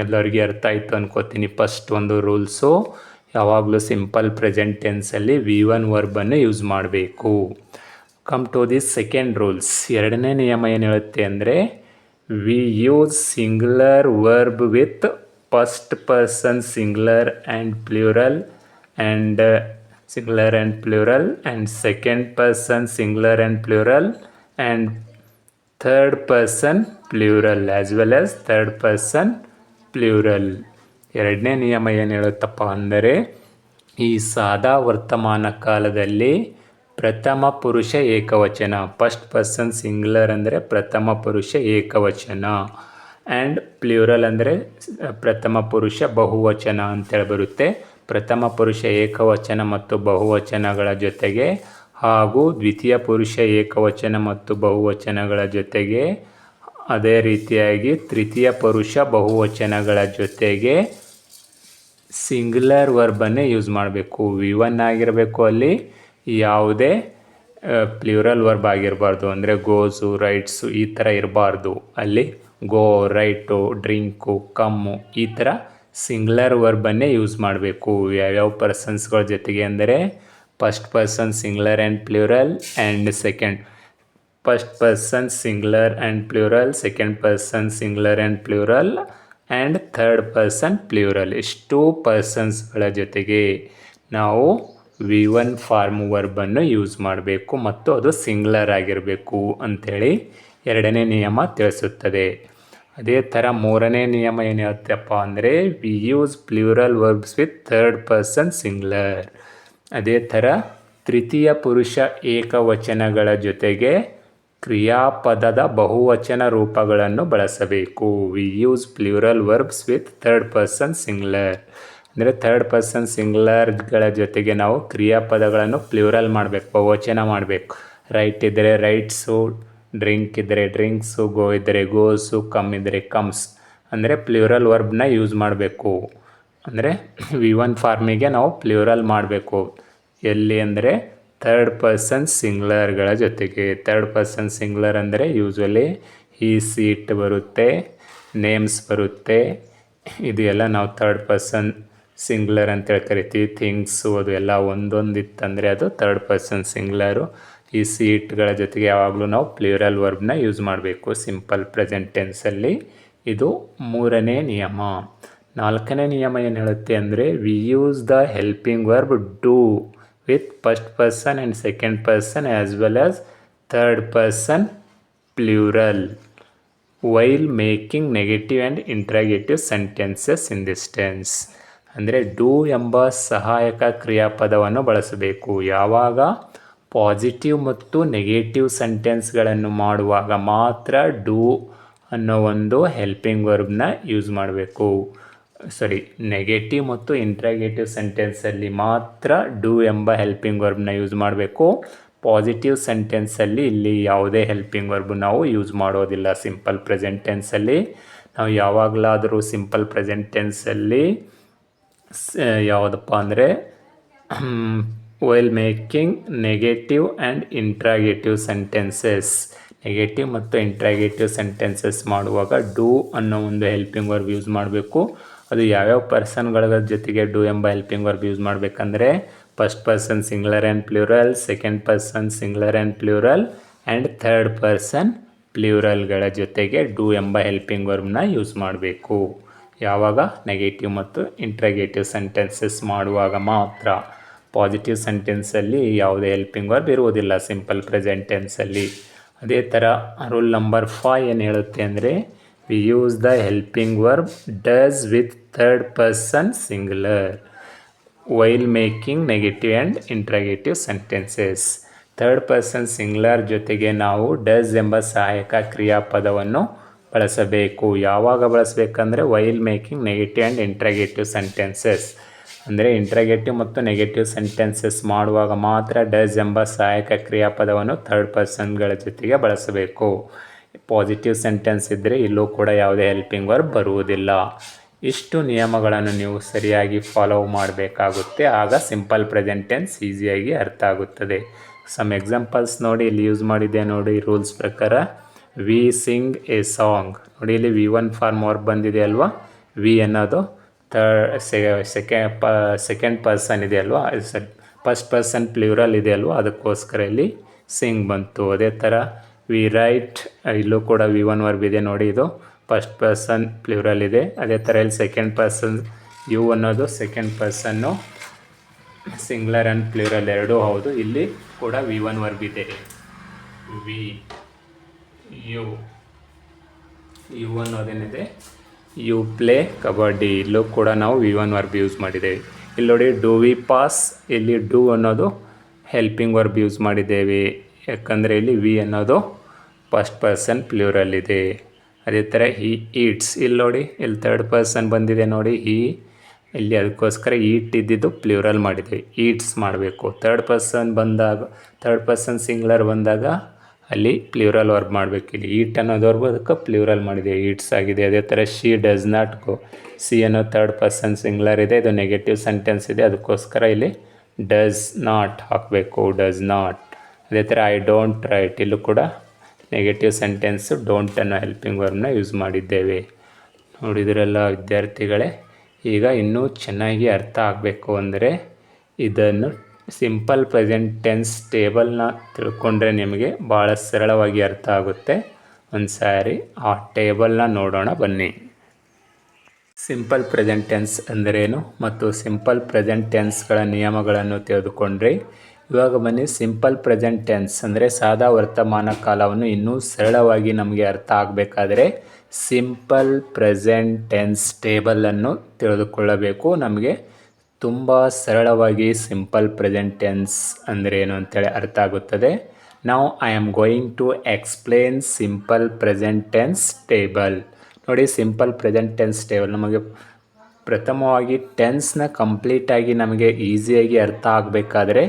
ಎಲ್ಲರಿಗೆ ಅರ್ಥ ಆಯಿತು ಅನ್ಕೋತೀನಿ. ಫಸ್ಟ್ ಒಂದು ರೂಲ್ಸು ಯಾವಾಗಲೂ ಸಿಂಪಲ್ ಪ್ರೆಸೆಂಟ್ ಟೆನ್ಸಲ್ಲಿ V1 ವರ್ಬನ್ನು ಯೂಸ್ ಮಾಡಬೇಕು. Come to the second rules. ಎರಡನೇ ನಿಯಮ ಏನು ಹೇಳುತ್ತೆ ಅಂದರೆ we use singular verb with first person singular and plural and singular and plural and second person singular and plural and third person plural as well as third person plural. ಎರಡನೇ ನಿಯಮ ಏನು ಹೇಳುತ್ತಪ್ಪ ಅಂದರೆ ಈ ಸಾದಾ ವರ್ತಮಾನ ಕಾಲದಲ್ಲಿ ಪ್ರಥಮ ಪುರುಷ ಏಕವಚನ, ಫಸ್ಟ್ ಪರ್ಸನ್ ಸಿಂಗ್ಯುಲರ್ ಅಂದರೆ ಪ್ರಥಮ ಪುರುಷ ಏಕವಚನ ಆ್ಯಂಡ್ ಪ್ಲ್ಯೂರಲ್ ಅಂದರೆ ಪ್ರಥಮ ಪುರುಷ ಬಹುವಚನ ಅಂತೇಳಿ ಬರುತ್ತೆ. ಪ್ರಥಮ ಪುರುಷ ಏಕವಚನ ಮತ್ತು ಬಹುವಚನಗಳ ಜೊತೆಗೆ ಹಾಗೂ ದ್ವಿತೀಯ ಪುರುಷ ಏಕವಚನ ಮತ್ತು ಬಹುವಚನಗಳ ಜೊತೆಗೆ ಅದೇ ರೀತಿಯಾಗಿ ತೃತೀಯ ಪುರುಷ ಬಹುವಚನಗಳ ಜೊತೆಗೆ ಸಿಂಗ್ಯುಲರ್ ವರ್ಬನ್ನೇ ಯೂಸ್ ಮಾಡಬೇಕು. V1 ಆಗಿರಬೇಕು. ಅಲ್ಲಿ ಯಾವುದೇ ಪ್ಲ್ಯೂರಲ್ ವರ್ಬ್ ಆಗಿರಬಾರ್ದು. ಅಂದರೆ ಗೋಸು, ರೈಟ್ಸು ಈ ಥರ ಇರಬಾರ್ದು. ಅಲ್ಲಿ ಗೋ, ರೈಟು, ಡ್ರಿಂಕು, ಕಮ್ಮು ಈ ಥರ ಸಿಂಗ್ಯುಲರ್ ವರ್ಬನ್ನೇ ಯೂಸ್ ಮಾಡಬೇಕು. ಯಾವ್ಯಾವ ಪರ್ಸನ್ಸ್ಗಳ ಜೊತೆಗೆ ಅಂದರೆ first person singular and plural and first person singular and plural, second person singular and plural and third person plural. ಇಷ್ಟು ಪರ್ಸನ್ಸ್ಗಳ ಜೊತೆಗೆ ನಾವು V1 ಫಾರ್ಮ್ ವರ್ಬನ್ನು ಯೂಸ್ ಮಾಡಬೇಕು ಮತ್ತು ಅದು ಸಿಂಗ್ಯುಲರ್ ಆಗಿರಬೇಕು ಅಂಥೇಳಿ ಎರಡನೇ ನಿಯಮ ತಿಳಿಸುತ್ತದೆ. ಅದೇ ಥರ ಮೂರನೇ ನಿಯಮ ಏನು ಹೇಳ್ತಪ್ಪ ಅಂದರೆ we use plural verbs with third person singular. ಅದೇ ಥರ ತೃತೀಯ ಪುರುಷ ಏಕವಚನಗಳ ಜೊತೆಗೆ ಕ್ರಿಯಾಪದದ ಬಹುವಚನ ರೂಪಗಳನ್ನು ಬಳಸಬೇಕು. We use plural verbs with third person singular ಅಂದರೆ ಥರ್ಡ್ ಪರ್ಸನ್ ಸಿಂಗ್ಯುಲರ್ಗಳ ಜೊತೆಗೆ ನಾವು ಕ್ರಿಯಾಪದಗಳನ್ನು ಪ್ಲ್ಯೂರಲ್ ಮಾಡಬೇಕು, ಬಹುವಚನ ಮಾಡಬೇಕು. ರೈಟ್ ಇದ್ದರೆ ರೈಟ್ಸು, ಡ್ರಿಂಕ್ ಇದ್ದರೆ ಡ್ರಿಂಕ್ಸು, ಗೋ ಇದ್ದರೆ ಗೋಸು, ಕಮ್ ಇದ್ದರೆ ಕಮ್ಸ್ ಅಂದರೆ ಪ್ಲ್ಯೂರಲ್ ವರ್ಬ್ನ ಯೂಸ್ ಮಾಡಬೇಕು. ಅಂದರೆ V1 ಫಾರ್ಮಿಗೆ ನಾವು ಪ್ಲ್ಯೂರಲ್ ಮಾಡಬೇಕು. ಎಲ್ಲಿ ಅಂದರೆ ಥರ್ಡ್ ಪರ್ಸನ್ ಸಿಂಗ್ಯುಲರ್ಗಳ ಜೊತೆಗೆ. ಥರ್ಡ್ ಪರ್ಸನ್ ಸಿಂಗ್ಯುಲರ್ ಅಂದರೆ ಯೂಶ್ವಲಿ ಈ ಸೀಟ್ ಬರುತ್ತೆ, ನೇಮ್ಸ್ ಬರುತ್ತೆ. ಇದು ಎಲ್ಲ ನಾವು ಥರ್ಡ್ ಪರ್ಸನ್ ಸಿಂಗ್ಯುಲರ್ ಅಂತೇಳಿ ಕರಿತೀವಿ. ಥಿಂಗ್ಸು ಅದು ಎಲ್ಲ ಒಂದೊಂದು ಇತ್ತಂದರೆ ಅದು ಥರ್ಡ್ ಪರ್ಸನ್ ಸಿಂಗ್ಯುಲರು. ಈ ಸೀಟ್ಗಳ ಜೊತೆಗೆ ಯಾವಾಗಲೂ ನಾವು ಪ್ಲ್ಯೂರಲ್ ವರ್ಬ್ನ ಯೂಸ್ ಮಾಡಬೇಕು ಸಿಂಪಲ್ ಪ್ರೆಸೆಂಟ್ ಟೆನ್ಸಲ್ಲಿ. ಇದು ಮೂರನೇ ನಿಯಮ. ನಾಲ್ಕನೇ ನಿಯಮ ಏನು ಹೇಳುತ್ತೆ ಅಂದರೆ we use the helping verb do with first person and second person as well as third person plural while making negative and interrogative sentences in this tense. ಅಂದರೆ ಡೂ ಎಂಬ ಸಹಾಯಕ ಕ್ರಿಯಾಪದವನ್ನು ಬಳಸಬೇಕು. ಯಾವಾಗ ಪಾಸಿಟಿವ್ ಮತ್ತು ನೆಗೆಟಿವ್ ಸೆಂಟೆನ್ಸ್ಗಳನ್ನು ಮಾಡುವಾಗ ಮಾತ್ರ ಡೂ ಅನ್ನೋ ಒಂದು ಹೆಲ್ಪಿಂಗ್ ವರ್ಬ್ನ ಯೂಸ್ ಮಾಡಬೇಕು. ನೆಗೆಟಿವ್ ಮತ್ತು ಇಂಟ್ರಾಗೇಟಿವ್ ಸೆಂಟೆನ್ಸಲ್ಲಿ ಮಾತ್ರ ಡೂ ಎಂಬ ಹೆಲ್ಪಿಂಗ್ ವರ್ಬ್ನ ಯೂಸ್ ಮಾಡಬೇಕು. ಪಾಸಿಟಿವ್ ಸೆಂಟೆನ್ಸಲ್ಲಿ ಇಲ್ಲಿ ಯಾವುದೇ ಹೆಲ್ಪಿಂಗ್ ವರ್ಬ್ ನಾವು ಯೂಸ್ ಮಾಡೋದಿಲ್ಲ. ಸಿಂಪಲ್ ಪ್ರೆಸೆಂಟ್ ಟೆನ್ಸಲ್ಲಿ ನಾವು ಯಾವಾಗಲಾದರೂ ಸಿಂಪಲ್ ಪ್ರೆಸೆಂಟ್ ಟೆನ್ಸಲ್ಲಿ ಯಾವುದಪ್ಪ ಅಂದರೆ while making negative and interrogative sentences, negative ಮತ್ತು ಇಂಟ್ರಾಗೇಟಿವ್ ಸೆಂಟೆನ್ಸಸ್ ಮಾಡುವಾಗ ಡೂ ಅನ್ನೋ ಒಂದು ಹೆಲ್ಪಿಂಗ್ ವರ್ಬ್ ಯೂಸ್ ಮಾಡಬೇಕು. ಅದು ಯಾವ್ಯಾವ ಪರ್ಸನ್ಗಳ ಜೊತೆಗೆ ಡೂ ಎಂಬ ಹೆಲ್ಪಿಂಗ್ ವರ್ಬ್ ಯೂಸ್ ಮಾಡಬೇಕಂದ್ರೆ first person singular and plural, second person singular and plural and third person ಪ್ಲೂರಲ್ಗಳ ಜೊತೆಗೆ ಡೂ ಎಂಬ ಹೆಲ್ಪಿಂಗ್ ವರ್ಬ್ನ ಯೂಸ್ ಮಾಡಬೇಕು. ಯಾವಾಗ? ನೆಗೆಟಿವ್ ಮತ್ತು ಇಂಟ್ರಗೇಟಿವ್ ಸೆಂಟೆನ್ಸಸ್ ಮಾಡುವಾಗ ಮಾತ್ರ. ಪಾಸಿಟಿವ್ ಸೆಂಟೆನ್ಸಲ್ಲಿ ಯಾವುದೇ ಹೆಲ್ಪಿಂಗ್ ವರ್ಬ್ ಇರುವುದಿಲ್ಲ ಸಿಂಪಲ್ ಪ್ರೆಸೆಂಟ್ ಟೆನ್ಸಲ್ಲಿ. ಅದೇ ಥರ ರೂಲ್ ನಂಬರ್ 5 ಏನು ಹೇಳುತ್ತೆ ಅಂದರೆ, we use the helping verb does with third person singular while making negative and interrogative sentences. Third person singular ಜೊತೆಗೆ ನಾವು ಡಸ್ ಎಂಬ ಸಹಾಯಕ ಕ್ರಿಯಾಪದವನ್ನು ಬಳಸಬೇಕು. ಯಾವಾಗ ಬಳಸಬೇಕಂದ್ರೆ while making negative and interrogative sentences. ಅಂದರೆ ಇಂಟ್ರಗೇಟಿವ್ ಮತ್ತು ನೆಗೆಟಿವ್ ಸೆಂಟೆನ್ಸಸ್ ಮಾಡುವಾಗ ಮಾತ್ರ ಡಸ್ ಎಂಬ ಸಹಾಯಕ ಕ್ರಿಯಾಪದವನ್ನು ಥರ್ಡ್ ಪರ್ಸನ್ಗಳ ಜೊತೆಗೆ ಬಳಸಬೇಕು. ಪಾಸಿಟಿವ್ ಸೆಂಟೆನ್ಸ್ ಇದ್ದರೆ ಇಲ್ಲೂ ಕೂಡ ಯಾವುದೇ ಹೆಲ್ಪಿಂಗ್ ವರ್ಬ್ ಬರುವುದಿಲ್ಲ. ಇಷ್ಟು ನಿಯಮಗಳನ್ನು ನೀವು ಸರಿಯಾಗಿ ಫಾಲೋ ಮಾಡಬೇಕಾಗುತ್ತೆ. ಆಗ ಸಿಂಪಲ್ ಪ್ರೆಸೆಂಟ್ ಟೆನ್ಸ್ ಈಸಿಯಾಗಿ ಅರ್ಥ ಆಗುತ್ತದೆ. ಸಮ್ ಎಕ್ಸಾಂಪಲ್ಸ್ ನೋಡಿ, ಇಲ್ಲಿ ಯೂಸ್ ಮಾಡಿದೆ ನೋಡಿ ರೂಲ್ಸ್ ಪ್ರಕಾರ. We sing a song. ನೋಡಿ ಇಲ್ಲಿ V1 ಫಾರ್ಮ್ ವರ್ಬ್ ಬಂದಿದೆ ಅಲ್ವಾ. ವಿ ಅನ್ನೋದು ಸೆಕೆಂಡ್ ಪರ್ಸನ್ ಇದೆ ಅಲ್ವಾ, ಫಸ್ಟ್ ಪರ್ಸನ್ ಪ್ಲೂರಲ್ ಇದೆ ಅಲ್ವಾ, ಅದಕ್ಕೋಸ್ಕರ ಇಲ್ಲಿ ಸಿಂಗ್ ಬಂತು. ಅದೇ ಥರ ವಿ ರೈಟ್, ಇಲ್ಲೂ ಕೂಡ V1 ವರ್ಬ್ ಇದೆ ನೋಡಿ, ಇದು ಫಸ್ಟ್ ಪರ್ಸನ್ ಪ್ಲೂರಲ್ ಇದೆ. ಅದೇ ಥರ ಇಲ್ಲಿ ಸೆಕೆಂಡ್ ಪರ್ಸನ್ ಯು ಅನ್ನೋದು ಸೆಕೆಂಡ್ ಪರ್ಸನ್ನು ಸಿಂಗ್ಯುಲರ್ ಆ್ಯಂಡ್ ಪ್ಲೂರಲ್ ಎರಡೂ ಹೌದು. ಇಲ್ಲಿ ಕೂಡ V1 ವರ್ಬ್ ಇದೆ. ವಿ ಯು ಅನ್ನೋದೇನಿದೆ, ಯು ಪ್ಲೇ ಕಬಡ್ಡಿ, ಇಲ್ಲೂ ಕೂಡ ನಾವು V1 ವರ್ಬ್ ಯೂಸ್ ಮಾಡಿದ್ದೇವೆ. ಇಲ್ಲಿ ನೋಡಿ ಡೂ ವಿ ಪಾಸ್, ಇಲ್ಲಿ ಡೂ ಅನ್ನೋದು ಹೆಲ್ಪಿಂಗ್ ವರ್ಬ್ ಯೂಸ್ ಮಾಡಿದ್ದೇವೆ. ಯಾಕಂದರೆ ಇಲ್ಲಿ ವಿ ಅನ್ನೋದು ಫಸ್ಟ್ ಪರ್ಸನ್ ಪ್ಲೂರಲ್ ಇದೆ. ಅದೇ ಥರ ಹಿ ಈಟ್ಸ್, ಇಲ್ಲಿ ನೋಡಿ ಇಲ್ಲಿ ಥರ್ಡ್ ಪರ್ಸನ್ ಬಂದಿದೆ ನೋಡಿ ಹಿ, ಇಲ್ಲಿ ಅದಕ್ಕೋಸ್ಕರ ಈಟ್ ಇದ್ದಿದ್ದು ಪ್ಲೂರಲ್ ಮಾಡಿದ್ದೇವೆ, ಈಟ್ಸ್ ಮಾಡಬೇಕು. ಥರ್ಡ್ ಪರ್ಸನ್ ಸಿಂಗ್ಯುಲರ್ ಬಂದಾಗ ಅಲ್ಲಿ ಪ್ಲೂರಲ್ ವರ್ಬ್ ಮಾಡಬೇಕು. ಇಲ್ಲಿ ಈಟ್ ಅನ್ನೋದು ವರ್ಬ್ ಅದಕ್ಕೆ ಪ್ಲೂರಲ್ ಮಾಡಿದೆ, ಈಟ್ಸ್ ಆಗಿದೆ. ಅದೇ ಥರ she does not go, C ಅನ್ನೋ ಥರ್ಡ್ ಪರ್ಸನ್ ಸಿಂಗ್ಯುಲರ್ ಇದೆ, ಇದು ನೆಗೆಟಿವ್ ಸೆಂಟೆನ್ಸ್ ಇದೆ, ಅದಕ್ಕೋಸ್ಕರ ಇಲ್ಲಿ ಡಸ್ ನಾಟ್ ಹಾಕಬೇಕು, ಡಸ್ ನಾಟ್. ಅದೇ ಥರ ಐ ಡೋಂಟ್ ರೈಟ್, ಇಲ್ಲೂ ಕೂಡ ನೆಗೆಟಿವ್ ಸೆಂಟೆನ್ಸು ಡೋಂಟ್ ಅನ್ನೋ ಹೆಲ್ಪಿಂಗ್ ವರ್ಬ್ನ ಯೂಸ್ ಮಾಡಿದ್ದೇವೆ. ನೋಡಿದ್ರಲ್ಲ ವಿದ್ಯಾರ್ಥಿಗಳೇ. ಈಗ ಇನ್ನೂ ಚೆನ್ನಾಗಿ ಅರ್ಥ ಆಗಬೇಕು ಅಂದರೆ ಇದನ್ನು ಸಿಂಪಲ್ ಪ್ರೆಸೆಂಟ್ ಟೆನ್ಸ್ ಟೇಬಲ್ನ ತಿಳ್ಕೊಂಡ್ರೆ ನಿಮಗೆ ಭಾಳ ಸರಳವಾಗಿ ಅರ್ಥ ಆಗುತ್ತೆ. ಒಂದು ಸಾರಿ ಆ ಟೇಬಲ್ನ ನೋಡೋಣ ಬನ್ನಿ. ಸಿಂಪಲ್ ಪ್ರೆಸೆಂಟ್ ಟೆನ್ಸ್ ಅಂದರೇನು ಮತ್ತು ಸಿಂಪಲ್ ಪ್ರೆಸೆಂಟ್ ಟೆನ್ಸ್ಗಳ ನಿಯಮಗಳನ್ನು ತಿಳಿದುಕೊಂಡ್ರೆ, ಇವಾಗ ಬನ್ನಿ ಸಿಂಪಲ್ ಪ್ರೆಸೆಂಟ್ ಟೆನ್ಸ್ ಅಂದರೆ ಸಾದಾ ವರ್ತಮಾನ ಕಾಲವನ್ನು ಇನ್ನೂ ಸರಳವಾಗಿ ನಮಗೆ ಅರ್ಥ ಆಗಬೇಕಾದ್ರೆ ಸಿಂಪಲ್ ಪ್ರೆಸೆಂಟ್ ಟೆನ್ಸ್ ಟೇಬಲನ್ನು ತಿಳಿದುಕೊಳ್ಳಬೇಕು. ನಮಗೆ ತುಂಬ ಸರಳವಾಗಿ ಸಿಂಪಲ್ ಪ್ರೆಸೆಂಟ್ ಟೆನ್ಸ್ ಅಂದರೆ ಏನು ಅಂತೇಳಿ ಅರ್ಥ ಆಗುತ್ತದೆ. ನಾವು I am going to explain simple present tense table. ನೋಡಿ ಸಿಂಪಲ್ ಪ್ರೆಸೆಂಟ್ ಟೆನ್ಸ್ ಟೇಬಲ್ ನಮಗೆ ಪ್ರಥಮವಾಗಿ ಟೆನ್ಸ್ನ ಕಂಪ್ಲೀಟಾಗಿ ನಮಗೆ ಈಸಿಯಾಗಿ ಅರ್ಥ ಆಗಬೇಕಾದ್ರೆ